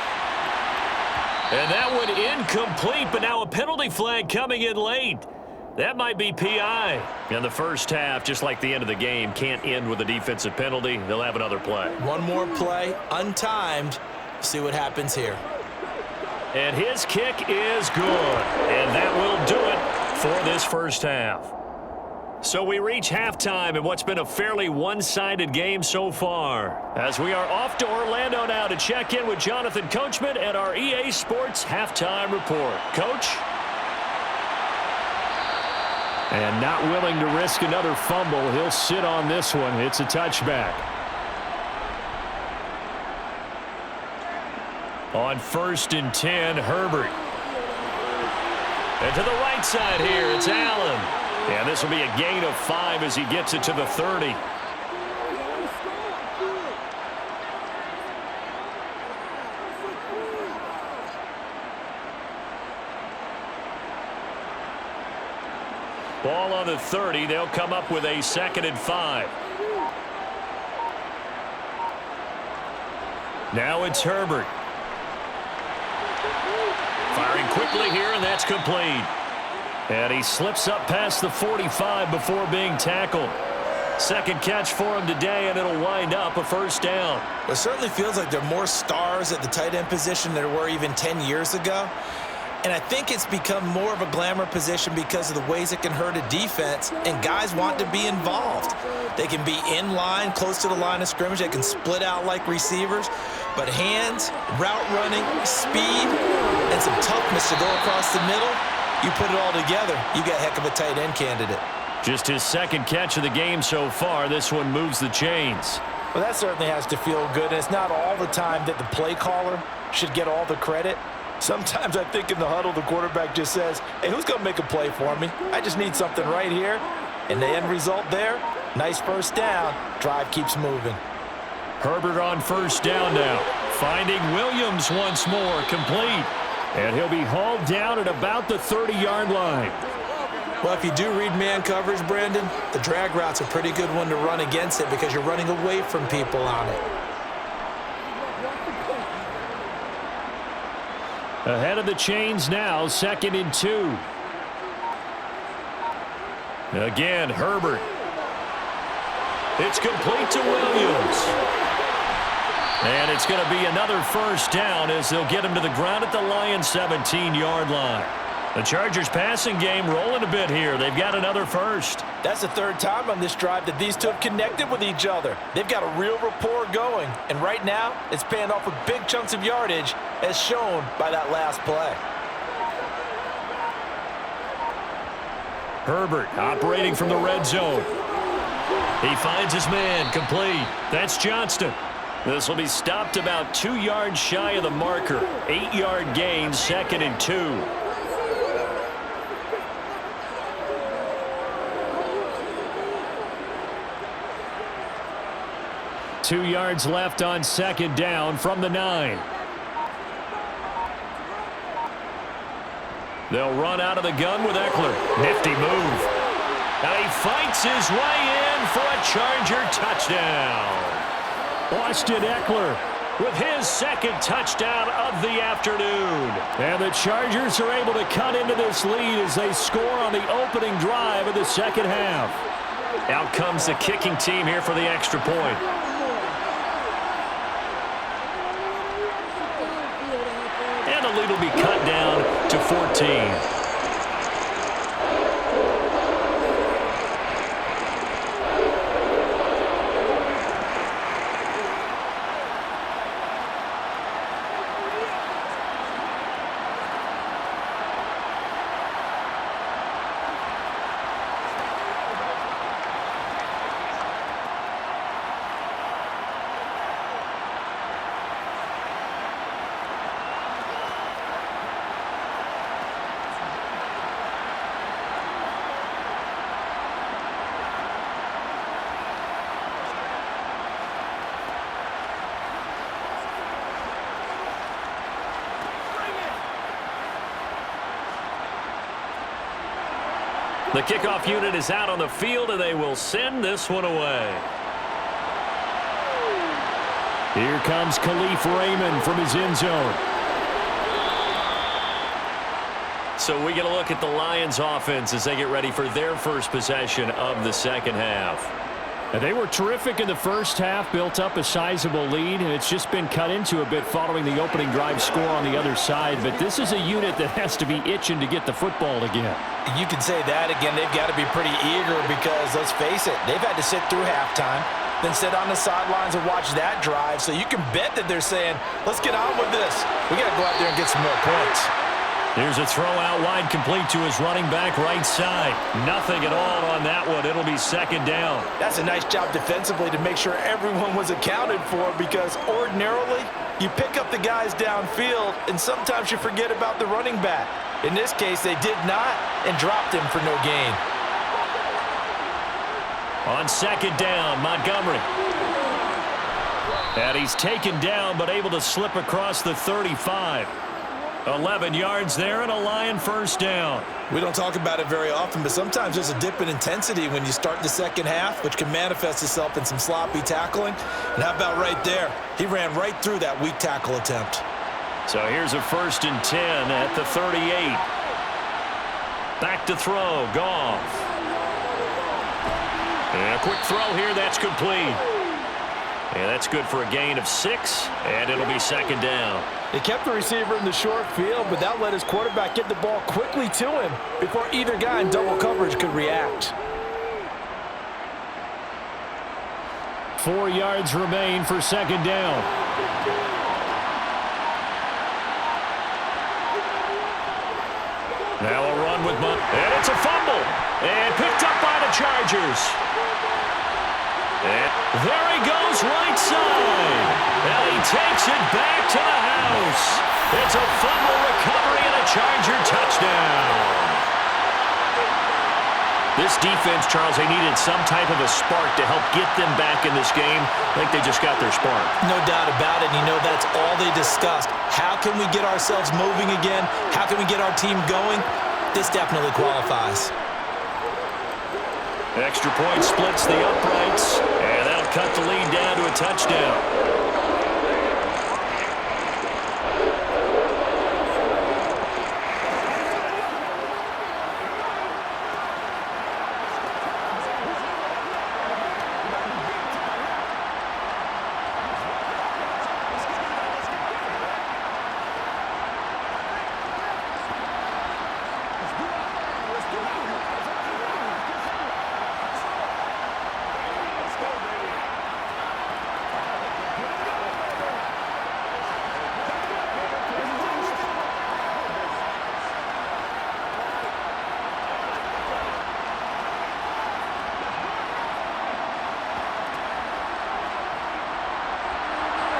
And that one incomplete, but now a penalty flag coming in late. That might be PI. And the first half, just like the end of the game, can't end with a defensive penalty. They'll have another play. One more play, untimed. See what happens here. And his kick is good. And that will do it for this first half. So we reach halftime in what's been a fairly one-sided game so far. As we are off to Orlando now to check in with Jonathan Coachman and our EA Sports Halftime Report. Coach? And not willing to risk another fumble. He'll sit on this one. It's a touchback. On 1st and 10, Herbert. And to the right side here, it's Allen. And this will be a gain of 5 as he gets it to the 30. Ball on the 30. They'll come up with a 2nd and 5. Now it's Herbert. Firing quickly here, and that's complete. And he slips up past the 45 before being tackled. Second catch for him today, and it'll wind up a 1st down. It certainly feels like there are more stars at the tight end position than there were even 10 years ago. And I think it's become more of a glamour position because of the ways it can hurt a defense, and guys want to be involved. They can be in line, close to the line of scrimmage. They can split out like receivers. But hands, route running, speed, and some toughness to go across the middle, you put it all together, you got a heck of a tight end candidate. Just his 2nd catch of the game so far. This one moves the chains. Well, that certainly has to feel good. And it's not all the time that the play caller should get all the credit. Sometimes I think in the huddle, the quarterback just says, hey, who's going to make a play for me? I just need something right here. And the end result there, nice 1st down. Drive keeps moving. Herbert on 1st down now. Finding Williams once more, complete. And he'll be hauled down at about the 30-yard line. Well, if you do read man coverage, Brandon, the drag route's a pretty good one to run against it because you're running away from people on it. Ahead of the chains now, 2nd and 2. Again, Herbert. It's complete to Williams. And it's going to be another 1st down as they'll get him to the ground at the Lions' 17-yard line. The Chargers passing game rolling a bit here. They've got another 1st. That's the 3rd time on this drive that these two have connected with each other. They've got a real rapport going. And right now, it's paying off with big chunks of yardage as shown by that last play. Herbert operating from the red zone. He finds his man, complete. That's Johnston. This will be stopped about 2 yards shy of the marker. 8-yard gain, 2nd and 2. Two yards left on 2nd down from the 9. They'll run out of the gun with Eckler. Nifty move. And he fights his way in for a Charger touchdown. Austin Eckler with his 2nd touchdown of the afternoon. And the Chargers are able to cut into this lead as they score on the opening drive of the 2nd half. Out comes the kicking team here for the extra point. And the lead will be cut down to 14. The kickoff unit is out on the field, and they will send this one away. Here comes Khalif Raymond from his end zone. So we get a look at the Lions offense as they get ready for their first possession of the 2nd half. And they were terrific in the first half, built up a sizable lead, and it's just been cut into a bit following the opening drive score on the other side. But this is a unit that has to be itching to get the football again. You can say that again. They've got to be pretty eager because, let's face it, they've had to sit through halftime, then sit on the sidelines and watch that drive. So you can bet that they're saying, let's get on with this. We got to go out there and get some more points. Here's a throw out wide, complete to his running back right side. Nothing at all on that one. It'll be 2nd down. That's a nice job defensively to make sure everyone was accounted for, because ordinarily you pick up the guys downfield and sometimes you forget about the running back. In this case, they did not and dropped him for no gain. On 2nd down, Montgomery. And he's taken down but able to slip across the 35. 11 yards there and a Lion first down. We don't talk about it very often, but sometimes there's a dip in intensity when you start the 2nd half, which can manifest itself in some sloppy tackling. And how about right there? He ran right through that weak tackle attempt. So here's a 1st and 10 at the 38. Back to throw, Goff. And a quick throw here, that's complete. And that's good for a gain of 6, and it'll be 2nd down. They kept the receiver in the short field, but that let his quarterback get the ball quickly to him before either guy in double coverage could react. 4 yards remain for 2nd down. Now a run with Munt. And it's a fumble. And picked up by the Chargers. And there he goes right side. And he takes it back to the house. It's a fumble recovery and a Charger touchdown. This defense, Charles, they needed some type of a spark to help get them back in this game. I think they just got their spark. No doubt about it. You know, that's all they discussed. How can we get ourselves moving again? How can we get our team going? This definitely qualifies. Extra point splits the uprights, and that'll cut the lead down to a touchdown.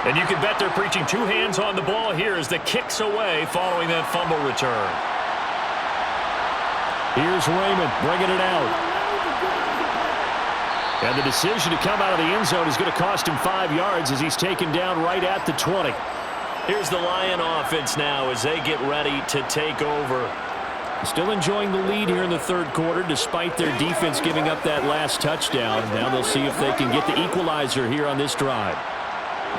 And you can bet they're preaching two hands on the ball here as the kick's away following that fumble return. Here's Raymond bringing it out. And the decision to come out of the end zone is going to cost him 5 yards as he's taken down right at the 20. Here's the Lion offense now as they get ready to take over. Still enjoying the lead here in the third quarter despite their defense giving up that last touchdown. Now they'll see if they can get the equalizer here on this drive.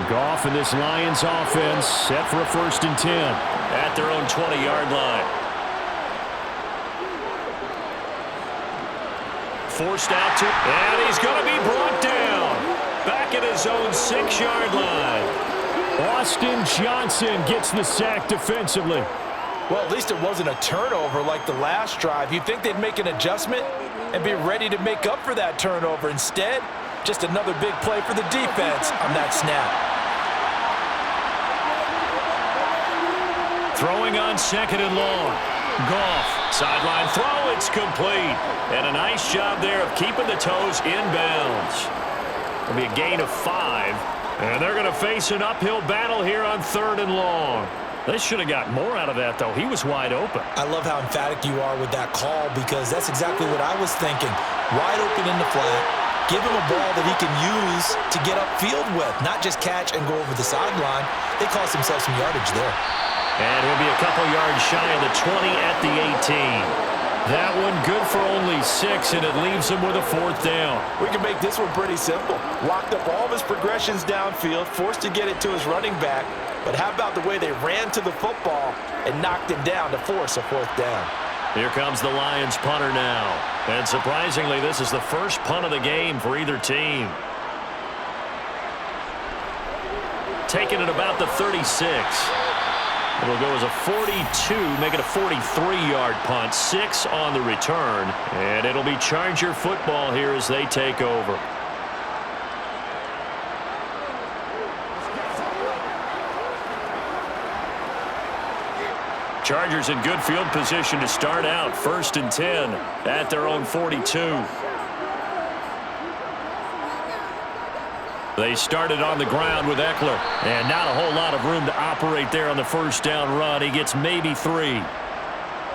Goff and this Lions offense set for a 1st and 10 at their own 20-yard line. Forced out to, and he's going to be brought down back at his own 6-yard line. Austin Johnson gets the sack defensively. Well, at least it wasn't a turnover like the last drive. You'd think they'd make an adjustment and be ready to make up for that turnover. Instead, just another big play for the defense on that snap. Throwing on 2nd and long. Goff, sideline throw, it's complete. And a nice job there of keeping the toes inbounds. It'll be a gain of 5. And they're going to face an uphill battle here on 3rd and long. They should have got more out of that, though. He was wide open. I love how emphatic you are with that call because that's exactly what I was thinking. Wide open in the flat. Give him a ball that he can use to get upfield with, not just catch and go over the sideline. They cost themselves some yardage there. And he'll be a couple yards shy of the 20 at the 18. That one good for only 6, and it leaves him with a 4th down. We can make this one pretty simple. Locked up all of his progressions downfield, forced to get it to his running back. But how about the way they ran to the football and knocked him down to force a 4th down? Here comes the Lions punter now. And surprisingly, this is the first punt of the game for either team. Taking it about the 36. It'll go as a 42, make it a 43-yard punt, 6 on the return. And it'll be Charger football here as they take over. Chargers in good field position to start out. 1st and 10 at their own 42. They started on the ground with Eckler, and not a whole lot of room to operate there on the 1st down run. He gets maybe 3. Well,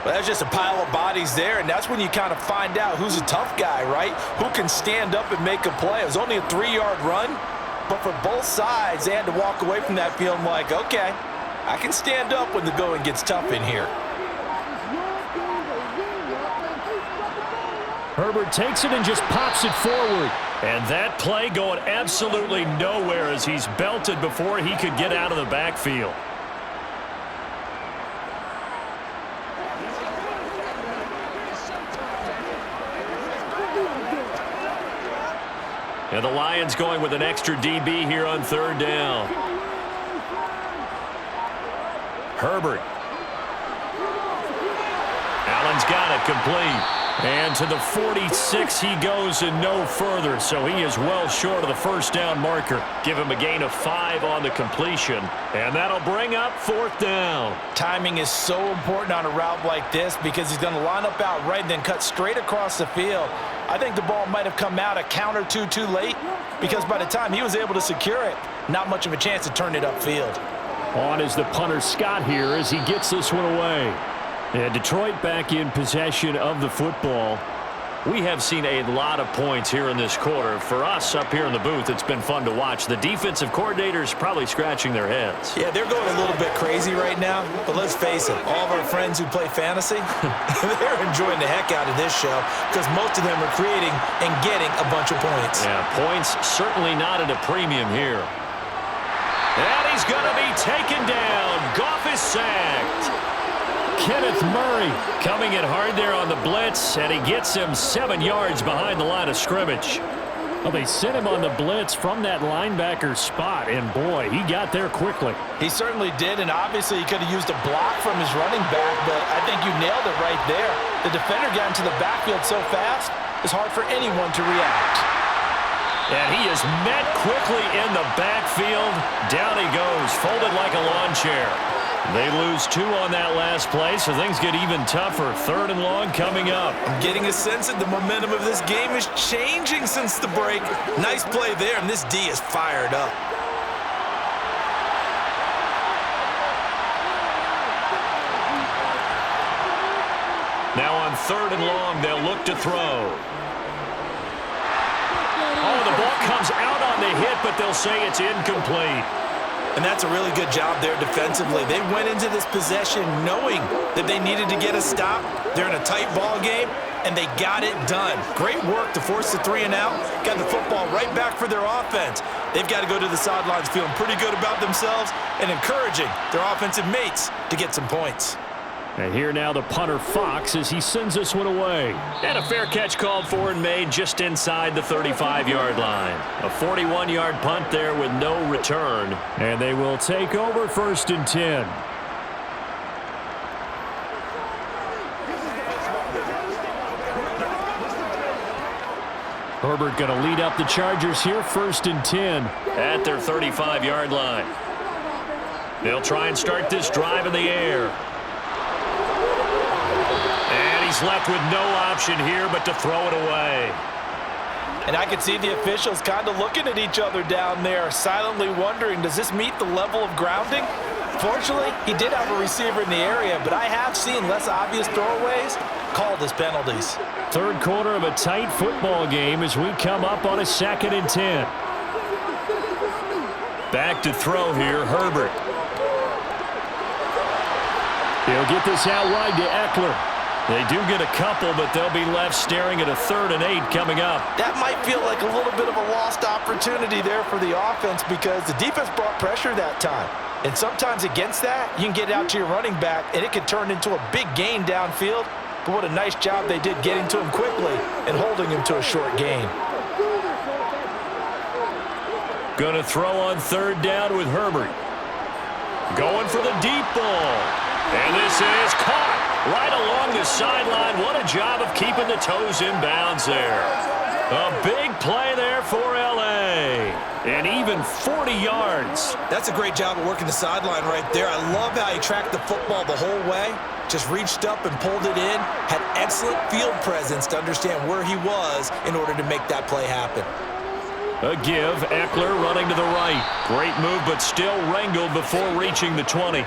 that's just a pile of bodies there, and that's when you kind of find out who's a tough guy, right? Who can stand up and make a play. It was only a 3-yard run, but for both sides, they had to walk away from that feeling like, okay, I can stand up when the going gets tough in here. Herbert takes it and just pops it forward. And that play going absolutely nowhere as he's belted before he could get out of the backfield. And the Lions going with an extra DB here on 3rd down. Herbert. Allen's got it complete. And to the 46 he goes and no further, so he is well short of the 1st down marker. Give him a gain of 5 on the completion, and that'll bring up 4th down. Timing is so important on a route like this because he's going to line up out right and then cut straight across the field. I think the ball might have come out a count or two too late because by the time he was able to secure it, not much of a chance to turn it upfield. On is the punter Scott here as he gets this one away. And Detroit back in possession of the football. We have seen a lot of points here in this quarter. For us up here in the booth, it's been fun to watch. The defensive coordinators probably scratching their heads. Yeah, they're going a little bit crazy right now. But let's face it, all of our friends who play fantasy, they're enjoying the heck out of this show because most of them are creating and getting a bunch of points. Yeah, points certainly not at a premium here. And he's going to be taken down. Goff is sacked. Kenneth Murray coming in hard there on the blitz, and he gets him 7 yards behind the line of scrimmage. Well, they sent him on the blitz from that linebacker spot, and boy, he got there quickly. He certainly did, and obviously he could have used a block from his running back, but I think you nailed it right there. The defender got into the backfield so fast, it's hard for anyone to react. And he is met quickly in the backfield. Down he goes, folded like a lawn chair. They lose 2 on that last play, so things get even tougher. 3rd and long coming up. I'm getting a sense that the momentum of this game is changing since the break. Nice play there, and this D is fired up. Now on 3rd and long, they'll look to throw. Oh, the ball comes out on the hit, but they'll say it's incomplete. And that's a really good job there defensively. They went into this possession knowing that they needed to get a stop. They're in a tight ball game, and they got it done. Great work to force the 3 and out. Got the football right back for their offense. They've got to go to the sidelines feeling pretty good about themselves and encouraging their offensive mates to get some points. And here now the punter Fox as he sends this one away. And a fair catch called for and made just inside the 35-yard line. A 41-yard punt there with no return. And they will take over 1st and 10. Herbert going to lead up the Chargers here, 1st and 10 at their 35-yard line. They'll try and start this drive in the air. And he's left with no option here but to throw it away. And I can see the officials kind of looking at each other down there, silently wondering, does this meet the level of grounding? Fortunately, he did have a receiver in the area, but I have seen less obvious throwaways called as penalties. 3rd quarter of a tight football game as we come up on a 2nd and 10. Back to throw here, Herbert. He'll get this out wide to Eckler. They do get a couple, but they'll be left staring at a 3rd and 8 coming up. That might feel like a little bit of a lost opportunity there for the offense because the defense brought pressure that time. And sometimes against that, you can get out to your running back, and it can turn into a big gain downfield. But what a nice job they did getting to him quickly and holding him to a short gain. Going to throw on 3rd down with Herbert. Going for the deep ball. And this is caught right along the sideline. What a job of keeping the toes in bounds there. A big play there for L.A. And even 40 yards. That's a great job of working the sideline right there. I love how he tracked the football the whole way. Just reached up and pulled it in. Had excellent field presence to understand where he was in order to make that play happen. A give. Eckler running to the right. Great move, but still wrangled before reaching the 20.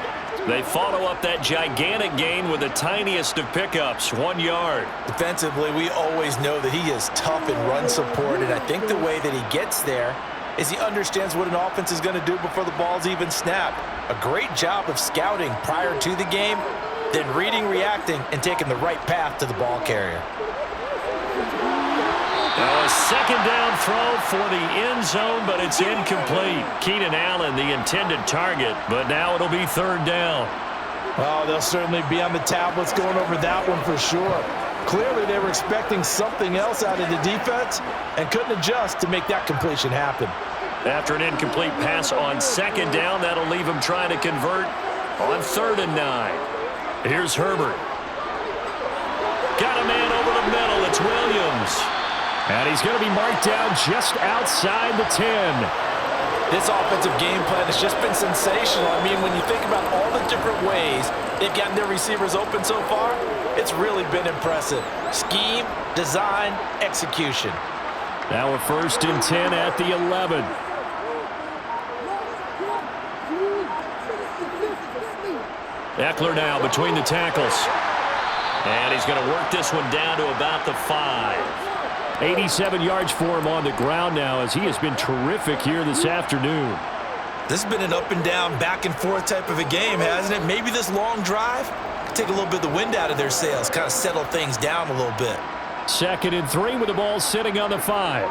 They follow up that gigantic gain with the tiniest of pickups, 1 yard. Defensively, we always know that he is tough in run support, and I think the way that he gets there is he understands what an offense is going to do before the ball's even snapped. A great job of scouting prior to the game, then reading, reacting, and taking the right path to the ball carrier. Now a 2nd down throw for the end zone, but it's incomplete. Keenan Allen, the intended target, but now it'll be 3rd down. Oh, they'll certainly be on the tablets going over that one for sure. Clearly, they were expecting something else out of the defense and couldn't adjust to make that completion happen. After an incomplete pass on 2nd down, that'll leave him trying to convert on 3rd and 9. Here's Herbert. Got a man over the middle. It's Williams. And he's going to be marked down just outside the 10. This offensive game plan has just been sensational. I mean, when you think about all the different ways they've gotten their receivers open so far, it's really been impressive. Scheme, design, execution. Now a 1st and 10 at the 11. Eckler now between the tackles. And he's going to work this one down to about the 5. 87 yards for him on the ground now as he has been terrific here this afternoon. This has been an up and down, back and forth type of a game, hasn't it? Maybe this long drive could take a little bit of the wind out of their sails, kind of settle things down a little bit. 2nd and 3 with the ball sitting on the 5.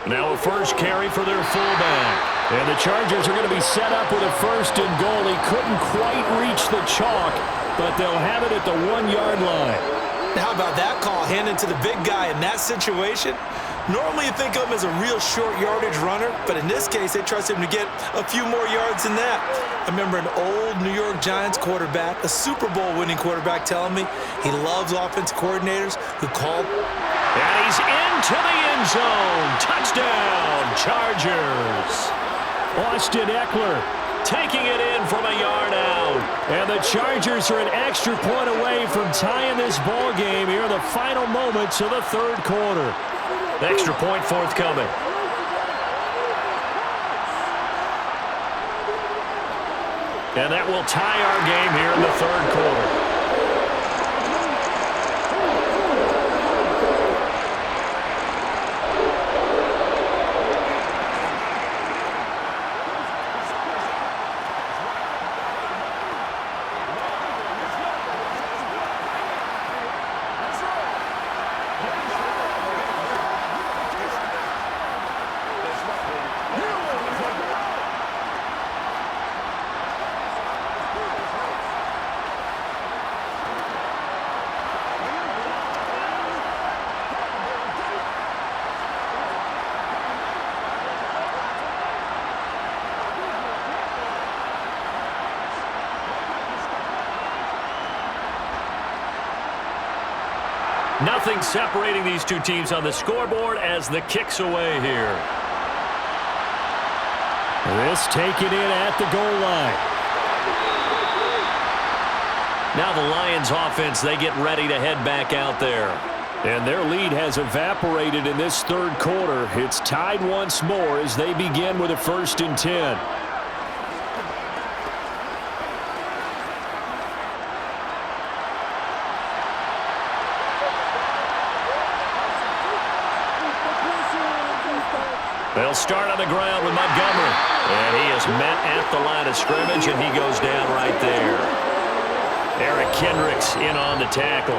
Now a first carry for their fullback. And the Chargers are going to be set up with a 1st and goal. He couldn't quite reach the chalk, but they'll have it at the 1-yard line. How about that call handed to the big guy in that situation? Normally you think of him as a real short yardage runner, but in this case they trust him to get a few more yards than that. I remember an old New York Giants quarterback, a Super Bowl winning quarterback, telling me he loves offense coordinators who call. And he's into the end zone. Touchdown, Chargers. Austin Eckler taking it in from a yard out. And the Chargers are an extra point away from tying this ball game here in the final moments of the 3rd quarter. Extra point forthcoming. And that will tie our game here in the third quarter. Nothing separating these two teams on the scoreboard as the kick's away here. This taken in at the goal line. Now the Lions offense, they get ready to head back out there. And their lead has evaporated in this third quarter. It's tied once more as they begin with a 1st and 10. They'll start on the ground with Montgomery. And he is met at the line of scrimmage, and he goes down right there. Eric Kendricks in on the tackle.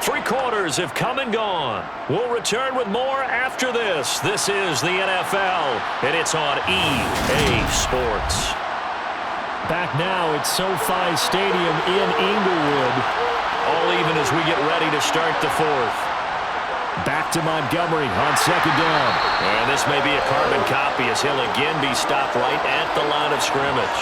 Three quarters have come and gone. We'll return with more after this. This is the NFL, and it's on EA Sports. Back now at SoFi Stadium in Inglewood. All even as we get ready to start the fourth. Back to Montgomery on 2nd down. And this may be a carbon copy as he'll again be stopped right at the line of scrimmage.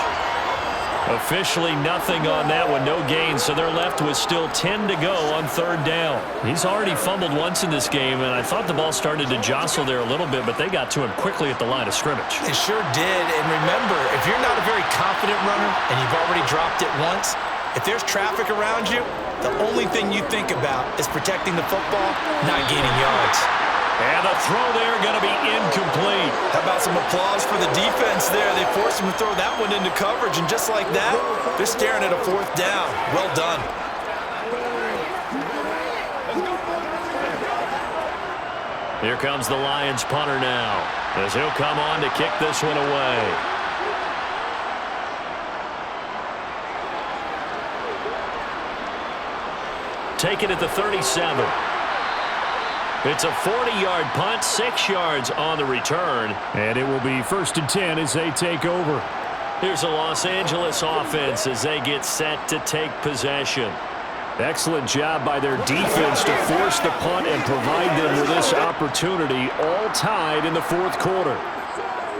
Officially nothing on that one, no gain, so they're left with still 10 to go on 3rd down. He's already fumbled once in this game, and I thought the ball started to jostle there a little bit, but they got to him quickly at the line of scrimmage. They sure did, and remember, if you're not a very confident runner and you've already dropped it once, if there's traffic around you, the only thing you think about is protecting the football, not gaining yards. And the throw there going to be incomplete. How about some applause for the defense there? They forced him to throw that one into coverage, and just like that, they're staring at a 4th down. Well done. Here comes the Lions punter now, as he'll come on to kick this one away. Take it at the 37. It's a 40-yard punt, 6 yards on the return. And it will be 1st and 10 as they take over. Here's the Los Angeles offense as they get set to take possession. Excellent job by their defense to force the punt and provide them with this opportunity, all tied in the 4th quarter.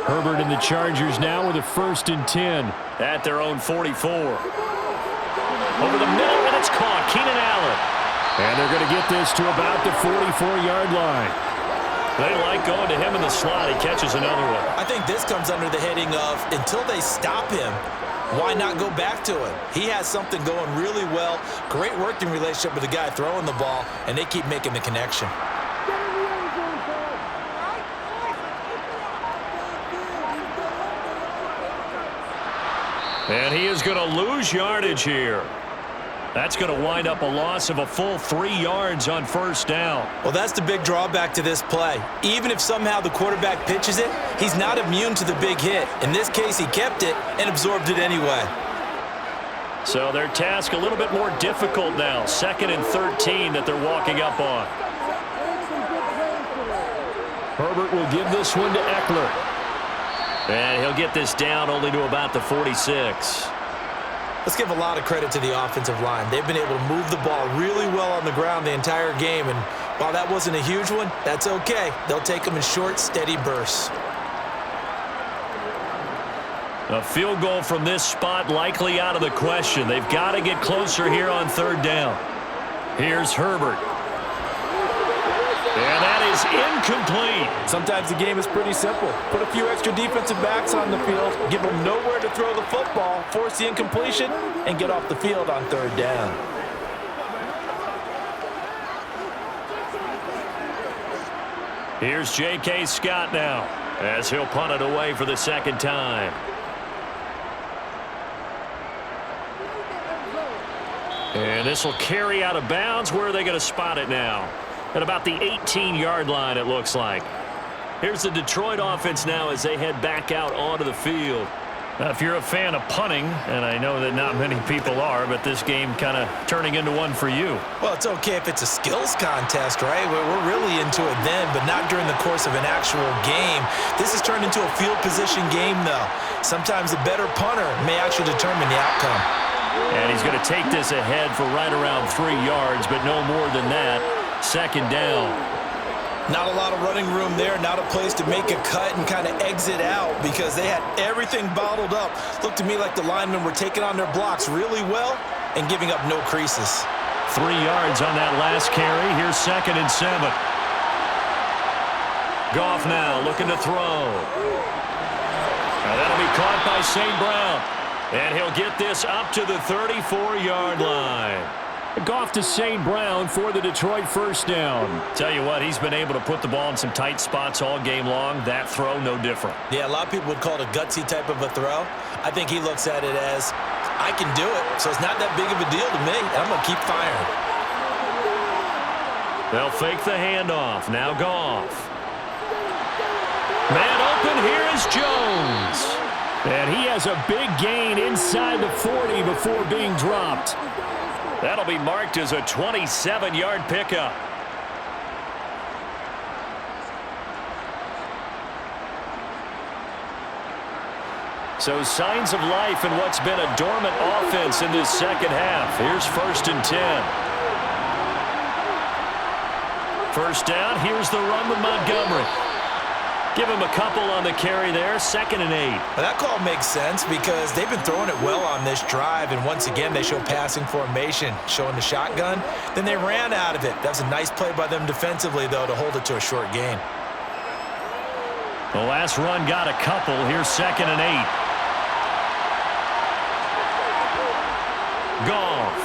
Herbert and the Chargers now with a 1st and 10 at their own 44. Over the middle, and it's caught. Keenan Allen. And they're going to get this to about the 44-yard line. They like going to him in the slot. He catches another one. I think this comes under the heading of, until they stop him, why not go back to him? He has something going really well. Great working relationship with the guy throwing the ball, and they keep making the connection. And he is going to lose yardage here. That's going to wind up a loss of a full 3 yards on 1st down. Well, that's the big drawback to this play. Even if somehow the quarterback pitches it, he's not immune to the big hit. In this case, he kept it and absorbed it anyway. So their task a little bit more difficult now. 2nd and 13 that they're walking up on. Herbert will give this one to Eckler. And he'll get this down only to about the 46. Let's give a lot of credit to the offensive line. They've been able to move the ball really well on the ground the entire game, and while that wasn't a huge one, that's okay. They'll take them in short, steady bursts. A field goal from this spot likely out of the question. They've got to get closer here on 3rd down. Here's Herbert. And that is incomplete. Sometimes the game is pretty simple. Put a few extra defensive backs on the field, give them nowhere to throw the football, force the incompletion, and get off the field on 3rd down. Here's J.K. Scott now as he'll punt it away for the second time. And this will carry out of bounds. Where are they going to spot it now? At about the 18-yard line, it looks like. Here's the Detroit offense now as they head back out onto the field. Now, if you're a fan of punting, and I know that not many people are, but this game kind of turning into one for you. Well, it's okay if it's a skills contest, right? We're really into it then, but not during the course of an actual game. This has turned into a field position game, though. Sometimes the better punter may actually determine the outcome. And he's going to take this ahead for right around 3 yards, but no more than that. Second down. Not a lot of running room there, not a place to make a cut and kind of exit out because they had everything bottled up. Looked to me like the linemen were taking on their blocks really well and giving up no creases. 3 yards on that last carry. Here's 2nd and 7. Goff now looking to throw. Now that'll be caught by St. Brown. And he'll get this up to the 34-yard line. Goff to St. Brown for the Detroit first down. Tell you what, he's been able to put the ball in some tight spots all game long. That throw, no different. Yeah, a lot of people would call it a gutsy type of a throw. I think he looks at it as, I can do it, so it's not that big of a deal to me. I'm going to keep firing. They'll fake the handoff. Now Goff. Man open, here is Jones. And he has a big gain inside the 40 before being dropped. That'll be marked as a 27-yard pickup. So signs of life in what's been a dormant offense in this second half. Here's 1st and 10. First down, here's the run with Montgomery. Give him a couple on the carry there, 2nd and 8. Well, that call makes sense because they've been throwing it well on this drive, and once again they show passing formation, showing the shotgun. Then they ran out of it. That was a nice play by them defensively, though, to hold it to a short gain. The last run got a couple. Here's 2nd and 8. Goff.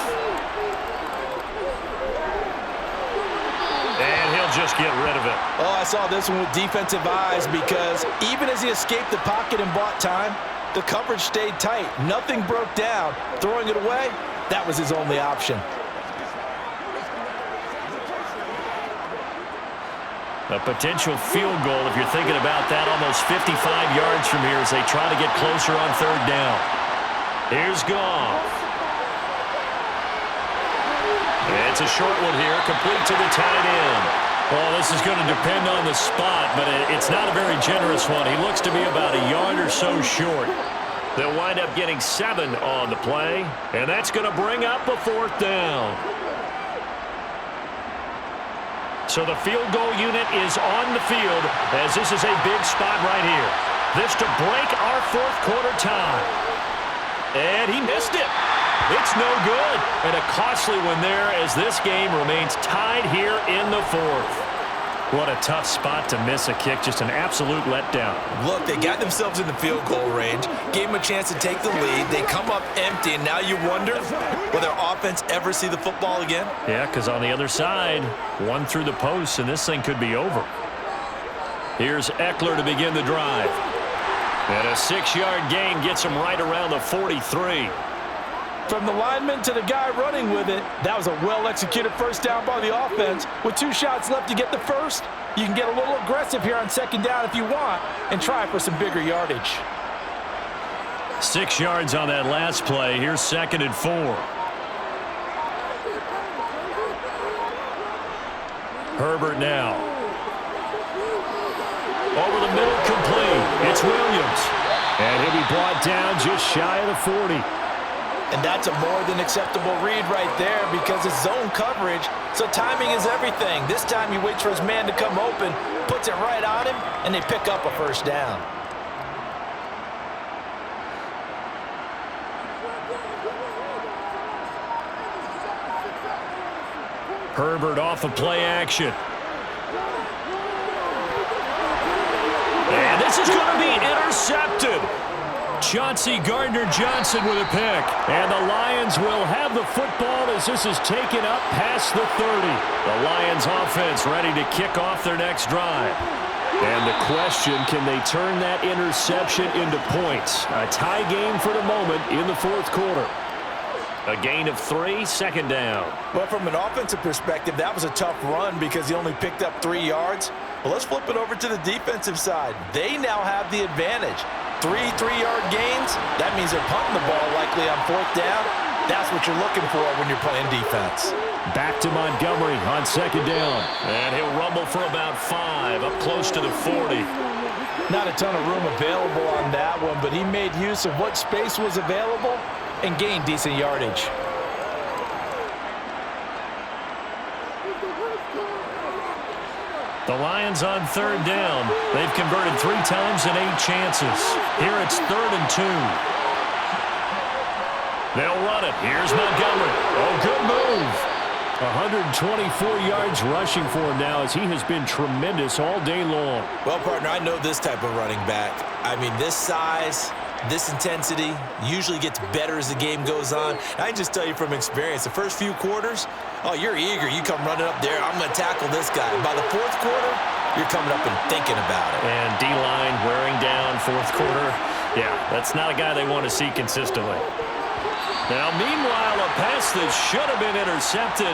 And he'll just get rid of it. Oh, I saw this one with defensive eyes because even as he escaped the pocket and bought time, the coverage stayed tight. Nothing broke down. Throwing it away, that was his only option. A potential field goal, if you're thinking about that, almost 55 yards from here as they try to get closer on 3rd down. Here's Goff. It's a short one here, complete to the tight end. Well, this is going to depend on the spot, but it's not a very generous one. He looks to be about a yard or so short. They'll wind up getting 7 on the play, and that's going to bring up a 4th down. So the field goal unit is on the field as this is a big spot right here. This to break our 4th quarter tie. And he missed it. It's no good. And a costly one there as this game remains tied here in the 4th. What a tough spot to miss a kick. Just an absolute letdown. Look, they got themselves in the field goal range, gave them a chance to take the lead. They come up empty, and now you wonder, will their offense ever see the football again? Yeah, because on the other side, one through the post, and this thing could be over. Here's Eckler to begin the drive. And a 6-yard gain gets him right around the 43. From the lineman to the guy running with it, that was a well-executed first down by the offense. With 2 shots left to get the first, you can get a little aggressive here on 2nd down if you want and try for some bigger yardage. 6 yards on that last play. Here's 2nd and 4. Herbert now. Over the middle, complete. It's Williams. And he'll be brought down just shy of the 40. And that's a more than acceptable read right there because it's zone coverage, so timing is everything. This time he waits for his man to come open, puts it right on him, and they pick up a first down. Herbert off of play action. And this is going to be intercepted. Chauncey Gardner-Johnson with a pick. And the Lions will have the football as this is taken up past the 30. The Lions offense ready to kick off their next drive. And the question, can they turn that interception into points? A tie game for the moment in the fourth quarter. A gain of 3, second down. Well, from an offensive perspective, that was a tough run because he only picked up 3 yards. Well, let's flip it over to the defensive side. They now have the advantage. 3 3-yard gains, that means they're punting the ball likely on fourth down. That's what you're looking for when you're playing defense. Back to Montgomery on second down. And he'll rumble for about 5, up close to the 40. Not a ton of room available on that one, but he made use of what space was available and gained decent yardage. The Lions on third down. They've converted 3 times in 8 chances. Here it's 3rd and 2. They'll run it. Here's Montgomery. Oh, good move. 124 yards rushing for him now as he has been tremendous all day long. Well, partner, I know this type of running back. I mean, this size, this intensity usually gets better as the game goes on. I can just tell you from experience, the first few quarters, oh, you're eager. You come running up there, I'm going to tackle this guy. By the fourth quarter, you're coming up and thinking about it. And D-line wearing down fourth quarter. Yeah, that's not a guy they want to see consistently. Now, meanwhile, a pass that should have been intercepted,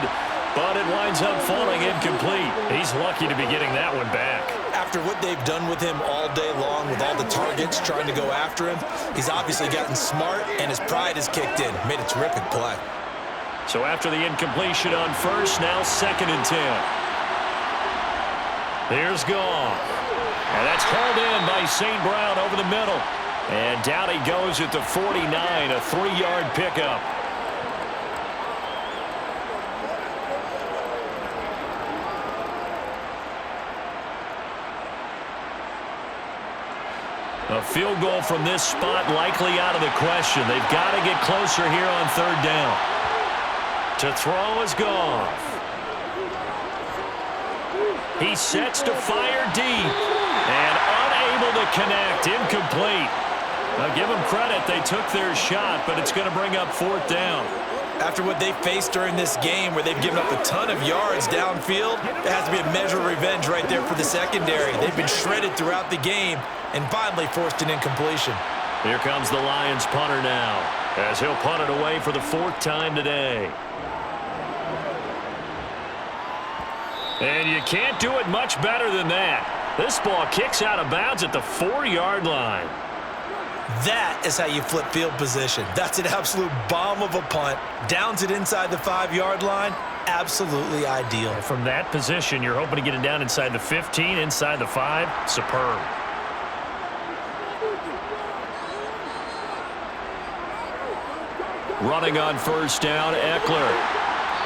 but it winds up falling incomplete. He's lucky to be getting that one back. After what they've done with him all day long, with all the targets trying to go after him, he's obviously gotten smart, and his pride has kicked in. Made a terrific play. So after the incompletion on first, now 2nd and 10. Here's Goff. And that's hauled in by St. Brown over the middle. And down he goes at the 49, a 3-yard pickup. A field goal from this spot likely out of the question. They've got to get closer here on 3rd down. To throw is Goff. He sets to fire deep. And unable to connect. Incomplete. Now give them credit. They took their shot, but it's going to bring up 4th down. After what they faced during this game where they've given up a ton of yards downfield, there has to be a measure of revenge right there for the secondary. They've been shredded throughout the game and finally forced an incompletion. Here comes the Lions punter now as he'll punt it away for the 4th time today. And you can't do it much better than that. This ball kicks out of bounds at the 4-yard line. That is how you flip field position. That's an absolute bomb of a punt. Downs it inside the 5-yard line. Absolutely ideal. From that position, you're hoping to get it down inside the 15, inside the 5. Superb. Running on first down, Eckler.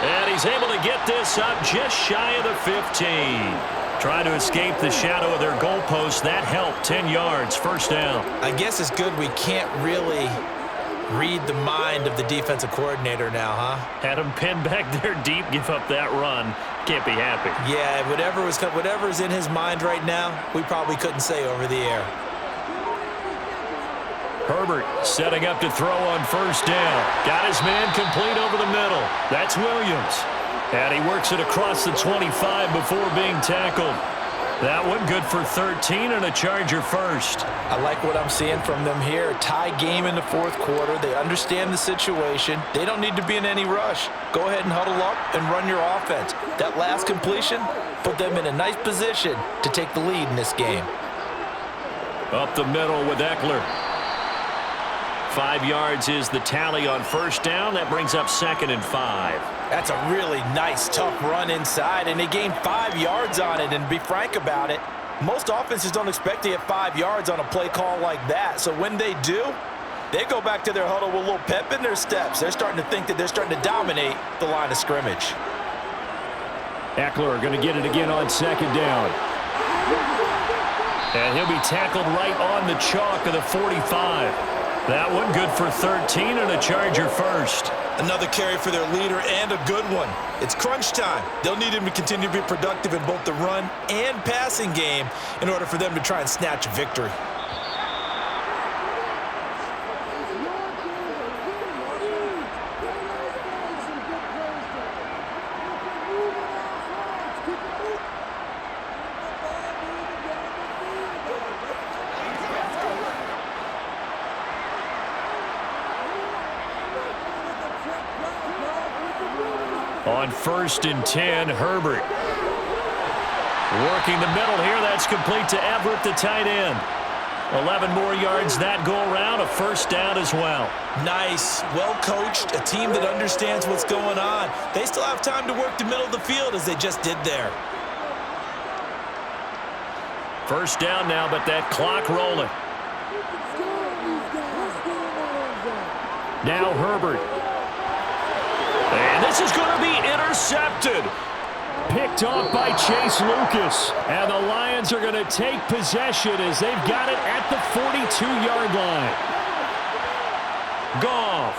And he's able to get this up just shy of the 15. Trying to escape the shadow of their goalpost. That helped. 10 yards, first down. I guess it's good we can't really read the mind of the defensive coordinator now, huh? Had him pinned back there deep, give up that run. Can't be happy. Yeah, whatever's in his mind right now, we probably couldn't say over the air. Herbert setting up to throw on first down. Got his man complete over the middle. That's Williams. And he works it across the 25 before being tackled. That one good for 13 and a Charger first. I like what I'm seeing from them here. A tie game in the fourth quarter. They understand the situation. They don't need to be in any rush. Go ahead and huddle up and run your offense. That last completion put them in a nice position to take the lead in this game. Up the middle with Eckler. 5 yards is the tally on first down. That brings up 2nd and 5. That's a really nice, tough run inside, and they gained 5 yards on it. And to be frank about it, most offenses don't expect to get 5 yards on a play call like that. So when they do, they go back to their huddle with a little pep in their steps. They're starting to think that they're starting to dominate the line of scrimmage. Eckler going to get it again on 2nd down. And he'll be tackled right on the chalk of the 45. That one good for 13 and a Charger first. Another carry for their leader and a good one. It's crunch time. They'll need him to continue to be productive in both the run and passing game in order for them to try and snatch a victory. On 1st and 10, Herbert. Working the middle here. That's complete to Everett, the tight end. 11 more yards that go around. A first down as well. Nice. Well coached. A team that understands what's going on. They still have time to work the middle of the field as they just did there. First down now, but that clock rolling. Now Herbert. And this is going to be intercepted. Picked off by Chase Lucas. And the Lions are going to take possession as they've got it at the 42-yard line. Goff.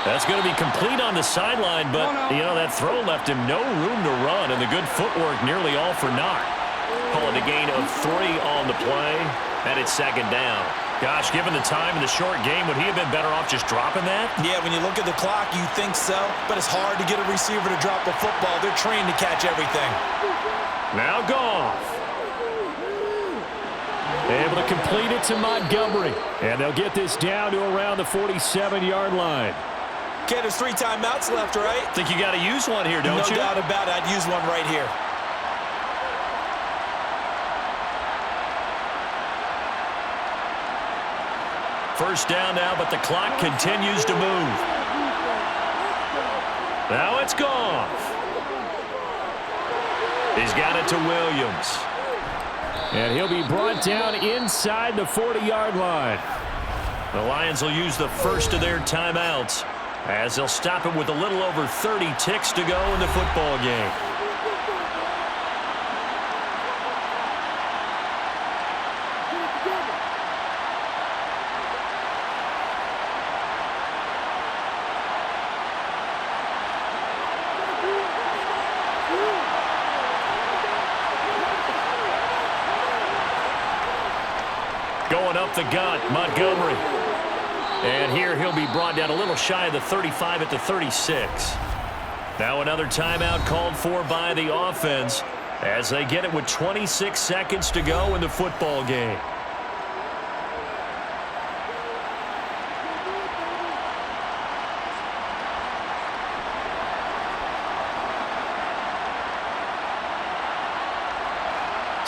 That's going to be complete on the sideline, but, you know, that throw left him no room to run, and the good footwork nearly all for naught. Call it a gain of 3 on the play, and it's second down. Gosh, given the time in the short game, would he have been better off just dropping that? Yeah, when you look at the clock, you think so, but it's hard to get a receiver to drop a football. They're trained to catch everything. Now Goff. Able to complete it to Montgomery, and they'll get this down to around the 47-yard line. Okay, there's 3 timeouts left, right? Think you got to use one here, don't you? No doubt about it. I'd use one right here. First down now, but the clock continues to move. Now it's Goff. He's got it to Williams. And he'll be brought down inside the 40-yard line. The Lions will use the first of their timeouts as they'll stop it with a little over 30 ticks to go in the football game. Going up the gut, Montgomery. And here he'll be brought down a little shy of the 35 at the 36. Now another timeout called for by the offense as they get it with 26 seconds to go in the football game.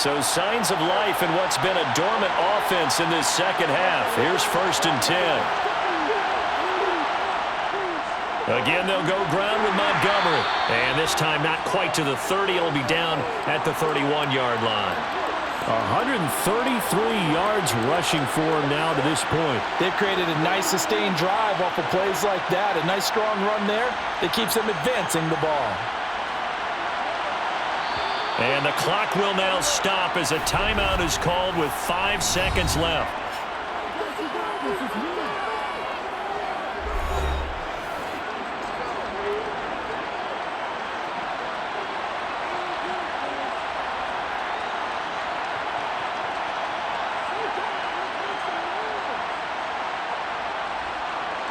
So signs of life in what's been a dormant offense in this second half. Here's 1st and 10. Again, they'll go ground with Montgomery. And this time not quite to the 30. It'll be down at the 31-yard line. 133 yards rushing for him now to this point. They've created a nice sustained drive off of plays like that. A nice strong run there that keeps them advancing the ball. And the clock will now stop as a timeout is called with 5 seconds left.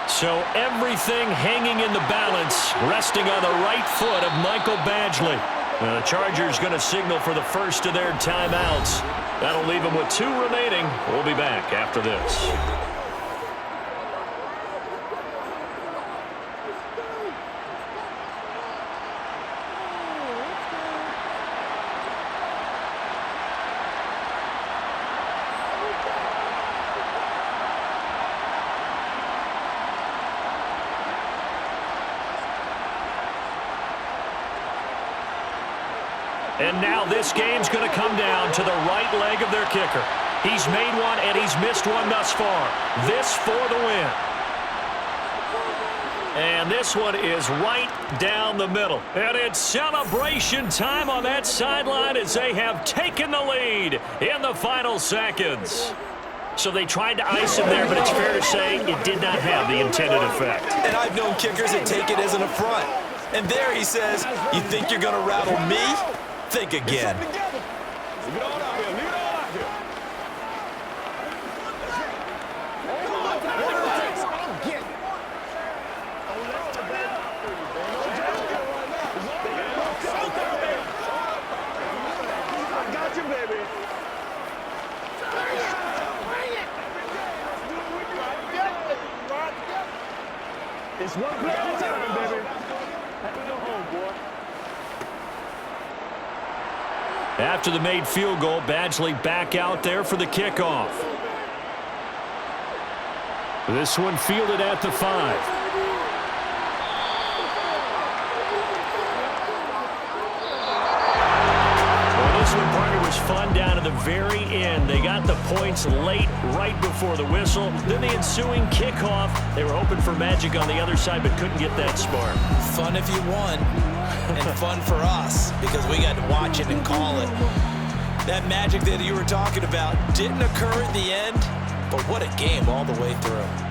So everything hanging in the balance, resting on the right foot of Michael Badgley. The Chargers going to signal for the first of their timeouts. That'll leave them with 2 remaining. We'll be back after this. And now this game's going to come down to the right leg of their kicker. He's made one and he's missed one thus far. This for the win. And this one is right down the middle. And it's celebration time on that sideline as they have taken the lead in the final seconds. So they tried to ice him there, but it's fair to say it did not have the intended effect. And I've known kickers that take it as an affront. And there he says, you think you're going to rattle me? Think again. Leave it all out here. Leave it all out here. Come on, whatever it takes. I'll get it. I got you, baby. Bring it. It's one play at a time, baby. Go home, boy. After the made field goal, Badgley back out there for the kickoff. This one fielded at the 5. This one, partner, was fun down to the very end. They got the points late, right before the whistle. Then the ensuing kickoff. They were hoping for magic on the other side, but couldn't get that spark. Fun if you won, and fun for us because we got to watch it and call it. That magic that you were talking about didn't occur at the end, but what a game all the way through.